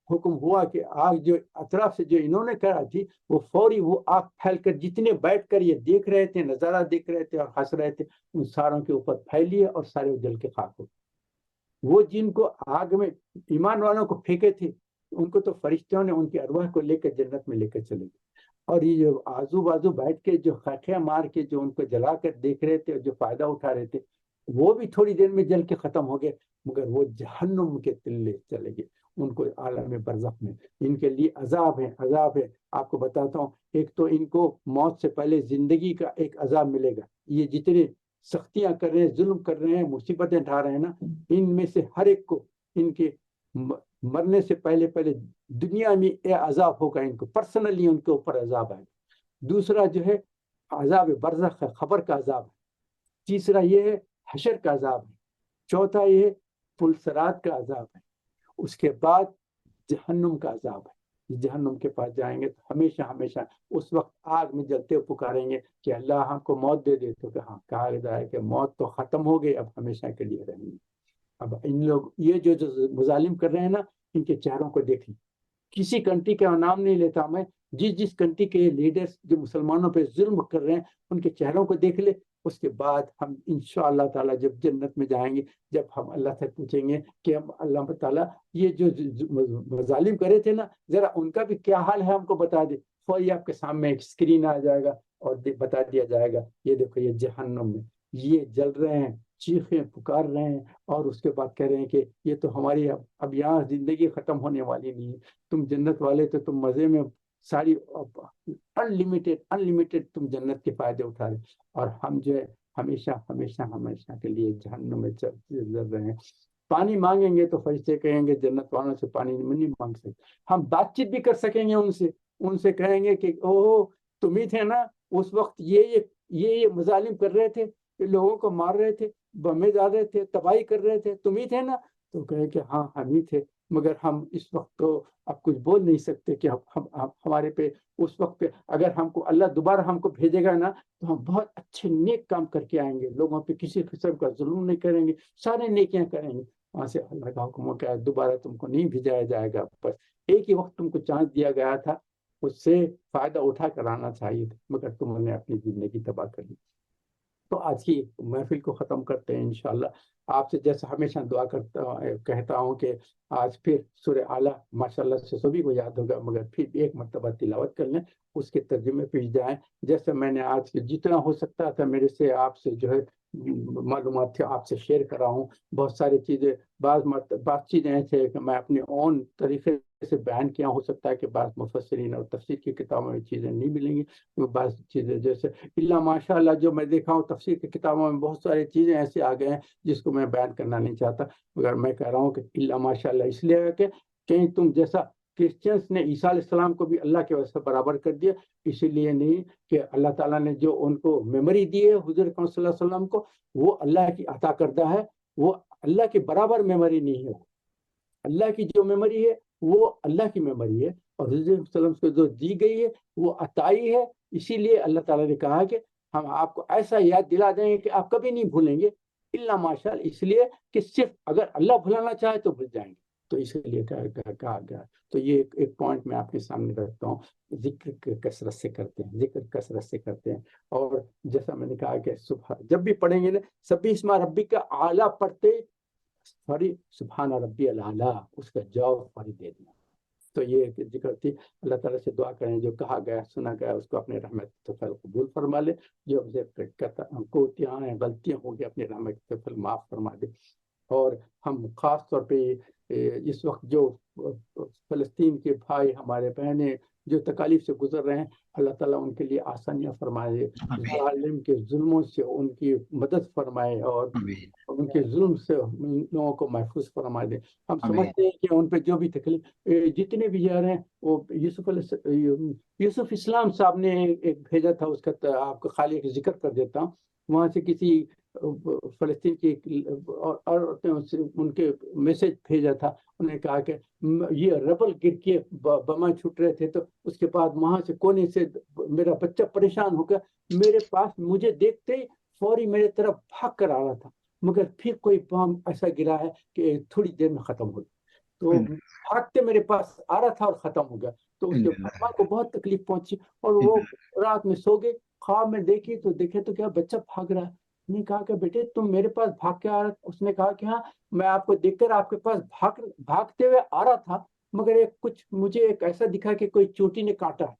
حکم ہوا کہ آگ جو اطراف سے جو انہوں نے کرا تھی، وہ فوری وہ آگ پھیل کر جتنے بیٹھ کر یہ دیکھ رہے تھے، نظارہ دیکھ رہے تھے اور ہنس رہے تھے، ان ساروں کے اوپر پھیلی اور سارے جل کے خاک ہو۔ وہ جن کو آگ میں ایمان والوں کو پھینکے تھے، ان کو تو فرشتوں نے ان کی ارواح کو لے کر جنت میں لے کر چلے گئے، اور یہ جو آزو بازو بیٹھ کے جو خاکیاں مار کے جو ان کو جلا کر دیکھ رہے تھے اور جو فائدہ اٹھا رہے تھے، وہ بھی تھوڑی دیر میں جل کے ختم ہو گئے، مگر وہ جہنم کے تلے چلے گئے، ان کو عالم برزخ میں ان کے لیے عذاب ہے، عذاب ہے۔ آپ کو بتاتا ہوں، ایک تو ان کو موت سے پہلے زندگی کا ایک عذاب ملے گا، یہ جتنے سختیاں کر رہے ہیں، ظلم کر رہے ہیں، مصیبتیں اٹھا رہے ہیں نا، ان میں سے ہر ایک کو ان کے مرنے سے پہلے دنیا میں یہ عذاب ہوگا، ان کو پرسنلی ان کے اوپر عذاب ہے۔ دوسرا جو ہے عذاب برزخ ہے، خبر کا عذاب ہے۔ تیسرا یہ ہے حشر کا عذاب ہے۔ چوتھا یہ پلسرات کا عذاب ہے۔ اس کے بعد جہنم کا عذاب ہے۔ جہنم کے پاس جائیں گے تو ہمیشہ ہمیشہ اس وقت آگ میں جلتے ہوئے پکاریں گے کہ اللہ ہم کو موت دے دے، تو کہاں کہا جائے کہ موت تو ختم ہو گئی، اب ہمیشہ کے لیے رہیں گے۔ اب ان لوگ یہ جو مظالم کر رہے ہیں نا، ان کے چہروں کو دیکھ لیں۔ کسی کنٹری کا نام نہیں لیتا میں، جس کنٹری کے لیڈرز جو مسلمانوں پہ ظلم کر رہے ہیں ان کے چہروں کو دیکھ لے۔ اس کے بعد ہم انشاءاللہ تعالیٰ جب جنت میں جائیں گے، جب ہم اللہ سے پوچھیں گے کہ ہم اللہ تعالیٰ یہ جو مظالم کرے تھے نا، ذرا ان کا بھی کیا حال ہے ہم کو بتا دے۔ فوری آپ کے سامنے ایک اسکرین آ جائے گا اور بتا دیا جائے گا، یہ دیکھو یہ جہنم میں یہ جل رہے ہیں، چیخیں پکار رہے ہیں، اور اس کے بعد کہہ رہے ہیں کہ یہ تو ہماری اب یہاں زندگی ختم ہونے والی نہیں ہے، تم جنت والے تو تم مزے میں ساری انلمیٹڈ تم جنت کے فائدے اٹھا رہے، اور ہم جو ہے ہمیشہ ہمیشہ ہمیشہ کے لیے جہنم میں چل رہے ہیں۔ پانی مانگیں گے تو فرشتے کہیں گے جنت والوں سے پانی نہیں مانگ سکتے۔ ہم بات چیت بھی کر سکیں گے ان سے کہیں گے کہ اوہ تم ہی تھے نا اس وقت یہ مظالم کر رہے تھے، لوگوں کو مار رہے تھے، بمیں ڈال رہے تھے، تباہی کر رہے تھے، تم ہی تھے نا؟ تو کہے کہ ہاں ہم ہی تھے، مگر ہم اس وقت تو اب کچھ بول نہیں سکتے کہ ہمارے پہ اس وقت پہ اگر ہم کو اللہ دوبارہ ہم کو بھیجے گا نا تو ہم بہت اچھے نیک کام کر کے آئیں گے، لوگوں پہ کسی قسم کا ظلم نہیں کریں گے، سارے نیکیاں کریں گے۔ وہاں سے اللہ کا حکم ہو کہ دوبارہ تم کو نہیں بھیجایا جائے گا، بس ایک ہی وقت تم کو چانس دیا گیا تھا، اس سے فائدہ اٹھا کر آنا چاہیے تھا، مگر تم نے اپنی زندگی تباہ کر لی۔ تو آج کی محفل کو ختم کرتے ہیں انشاءاللہ۔ آپ سے جیسا ہمیشہ دعا کہتا ہوں کہ آج پھر سورہ اعلیٰ ماشاءاللہ سے سبھی کو یاد ہوگا، مگر پھر بھی ایک مرتبہ تلاوت کر لیں، اس کے ترجمے پیش جائیں۔ جیسے میں نے آج جتنا ہو سکتا تھا میرے سے آپ سے جو ہے معلومات تھے آپ سے شیئر کر رہا ہوں۔ بہت ساری چیزیں، بعض چیزیں ایسے ہیں کہ میں اپنے اون طریقے سے بیان کیا، ہو سکتا ہے کہ بعض مفسرین اور تفسیر کی کتابوں میں چیزیں نہیں ملیں گی، بعض چیزیں جیسے اللہ ماشاء اللہ جو میں دیکھا ہوں تفسیر کی کتابوں میں بہت ساری چیزیں ایسے آ گئے ہیں جس کو میں بیان کرنا نہیں چاہتا، مگر میں کہہ رہا ہوں کہ اللہ ماشاء اللہ اس لیے ہے کہ کہیں تم جیسا کرسچنس نے عیسیٰ علیہ السلام کو بھی اللہ کے وجہ سے برابر کر دیا، اسی لیے نہیں کہ اللہ تعالیٰ نے جو ان کو میموری دی ہے حضور اکرم صلی اللہ علیہ وسلم کو، وہ اللہ کی عطا کردہ ہے، وہ اللہ کے برابر میموری نہیں ہے۔ اللہ کی جو میموری ہے وہ اللہ کی میموری ہے، اور حضور صلی اللہ علیہ وسلم کو جو دی گئی ہے وہ عطائی ہے۔ اسی لیے اللہ تعالیٰ نے کہا کہ ہم آپ کو ایسا یاد دلا دیں گے کہ آپ کبھی نہیں بھولیں گے، اللہ ماشاء اللہ، اس لیے کہ صرف اگر اللہ بھلانا چاہے تو بھول جائیں گے، تو اس لیے کہا گیا۔ تو یہ ایک پوائنٹ میں آپ کے سامنے رکھتا ہوں، ذکر کثرت سے کرتے ہیں، ذکر کثرت سے کرتے ہیں، اور جیسا میں نے کہا کہ صبح جب بھی پڑھیں گے نا، سبح اسم ربک کا اعلیٰ پڑھتے فوری سبحان ربی الاعلیٰ اس کا جواب فوری دے دیا۔ تو یہ ذکر تھی۔ اللہ تعالیٰ سے دعا کریں جو کہا گیا سنا گیا اس کو اپنے رحمت سے قبول فرما لے، جو کوتیاں ہیں غلطیاں ہوں گی اپنے رحمت سے معاف فرما دے۔ اور ہم خاص طور پہ اس وقت جو فلسطین کے بھائی ہمارے بہنیں جو تکالیف سے گزر رہے ہیں، اللہ تعالیٰ ان کے لیے آسانیاں فرمائے، ظالم کے ظلموں سے ان کی مدد فرمائے، اور ان کے ظلم سے لوگوں کو محفوظ فرما دے۔ ہم سمجھتے ہیں کہ ان پہ جو بھی تکلیف جتنے بھی جا رہے ہیں، وہ یوسف اسلام صاحب نے ایک بھیجا تھا، اس کا آپ کو خالی ایک ذکر کر دیتا ہوں۔ وہاں سے کسی فلسطین کی عورتیں ان کے میسج بھیجا تھا، انہوں نے کہا کہ یہ ربل گر کے بمیں چھوٹ رہے تھے، تو اس کے بعد وہاں سے کونے سے میرا بچہ پریشان ہو گیا، میرے پاس مجھے دیکھتے ہی فوری میرے طرف بھاگ کر آ رہا تھا، مگر پھر کوئی بم ایسا گرا ہے کہ تھوڑی دیر میں ختم ہو گیا، تو بھاگتے میرے پاس آ رہا تھا اور ختم ہو گیا۔ تو اس کے ماں کو بہت تکلیف پہنچی، اور وہ رات میں سو گئے، خواب میں دیکھے تو کیا بچہ بھاگ رہا ہے۔ نے کہا کہ بیٹے تم میرے پاس بھاگ کے آ رہا، اس نے کہا کہ ہاں میں آپ کو دیکھ کر آپ کے پاس بھاگتے ہوئے آ رہا تھا، مگر مجھے ایک ایسا دکھا کہ کوئی چوٹی نے کاٹا ہے،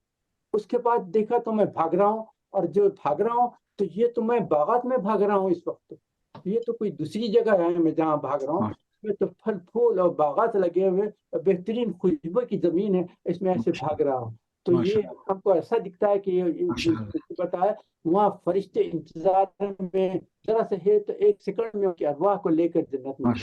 اس کے بعد دیکھا تو میں بھاگ رہا ہوں، اور جو بھاگ رہا ہوں تو یہ تو میں باغات میں بھاگ رہا ہوں اس وقت، یہ تو کوئی دوسری جگہ ہے میں جہاں بھاگ رہا ہوں، اس میں تو پھل پھول اور باغات لگے ہوئے، بہترین خوشبو کی زمین ہے، اس میں ایسے بھاگ رہا ہوں۔ تو یہ ہم کو ایسا دکھتا ہے کہ پتا ہے وہاں فرشتے انتظار میں، ذرا سے ہے تو ایک سیکنڈ میں کی ارواح کو لے کر جنت میں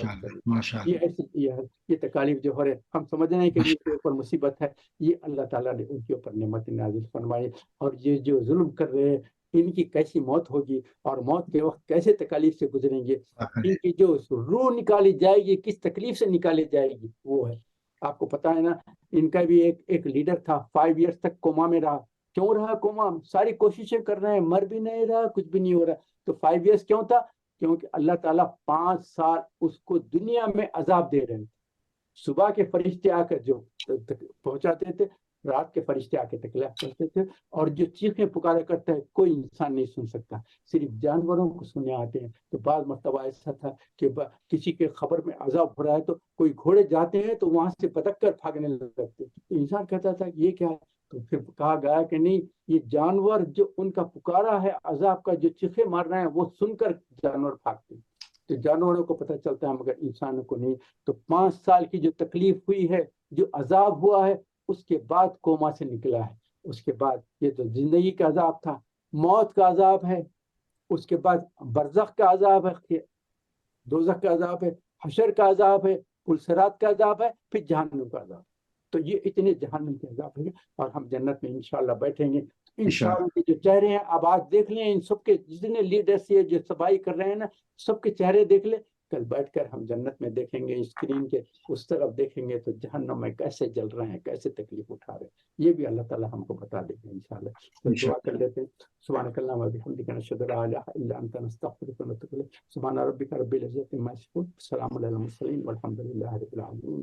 یہ ایسی یہ تکالیف جو ہو رہے، ہم سمجھ رہے ہیں کہ ان کے اوپر مصیبت ہے، یہ اللہ تعالیٰ نے ان کے اوپر نعمت نازل فرمائی، اور یہ جو ظلم کر رہے ہیں ان کی کیسی موت ہوگی، اور موت کے وقت کیسے تکالیف سے گزریں گے، ان کی جو روح نکالی جائے گی کس تکلیف سے نکالی جائے گی وہ ہے۔ آپ کو پتا ہے نا، ان کا بھی ایک لیڈر تھا 5 ایئرس تک کوما میں رہا، کیوں رہا کوما؟ ساری کوششیں کر رہے ہیں، مر بھی نہیں رہا، کچھ بھی نہیں ہو رہا، تو 5 ایئرس کیوں تھا؟ کیونکہ اللہ تعالیٰ 5 سال اس کو دنیا میں عذاب دے رہے ہیں، صبح کے فرشتے آ کر جو پہنچاتے تھے، رات کے فرشتے آ کے تکلیف کرتے تھے، اور جو چیخیں پکارے کرتا ہے کوئی انسان نہیں سن سکتا، صرف جانوروں کو سننے آتے ہیں۔ تو بعض مرتبہ ایسا تھا کہ کسی کے خبر میں عذاب ہو رہا ہے تو کوئی گھوڑے جاتے ہیں تو وہاں سے پتک کر بھاگنے لگتے، تو انسان کہتا تھا کہ یہ کیا ہے؟ تو پھر کہا گیا کہ نہیں، یہ جانور جو ان کا پکارا ہے عذاب کا، جو چیخے مار رہے ہیں وہ سن کر جانور بھاگتے ہیں، تو جانوروں کو پتہ چلتا ہے مگر انسانوں کو نہیں۔ تو 5 سال کی جو تکلیف ہوئی ہے، جو عذاب ہوا ہے، اس کے بعد کوما سے نکلا ہے، اس کے بعد یہ تو زندگی کا عذاب تھا، موت کا عذاب ہے، اس کے بعد برزخ کا عذاب ہے، دوزخ کا عذاب ہے، حشر کا عذاب ہے، پلسرات کا عذاب ہے، پھر جہنم کا عذاب۔ تو یہ اتنے جہنم کے عذاب ہیں، اور ہم جنت میں انشاءاللہ بیٹھیں گے انشاءاللہ۔ کے جو چہرے ہیں اب آج دیکھ لیں، ان سب کے جتنے لیڈرس یہ جو صفائی کر رہے ہیں نا، سب کے چہرے دیکھ لیں، کل بیٹھ کر ہم جنت میں دیکھیں گے، اسکرین کے اس طرف دیکھیں گے تو جہنم میں کیسے جل رہے ہیں، کیسے تکلیف اٹھا رہے ہیں، یہ بھی اللہ تعالیٰ ہم کو بتا دیں گے انشاءاللہ۔ تو دعا کر لیتے ہیں، سبحانک اللہم و بحمدک، نشہد ان لا الہ الا انت، نستغفرک و نتوب الیک، سبحان ربک رب العزۃ عما یصفون، السلام علی المرسلین والحمد للہ رب العالمین۔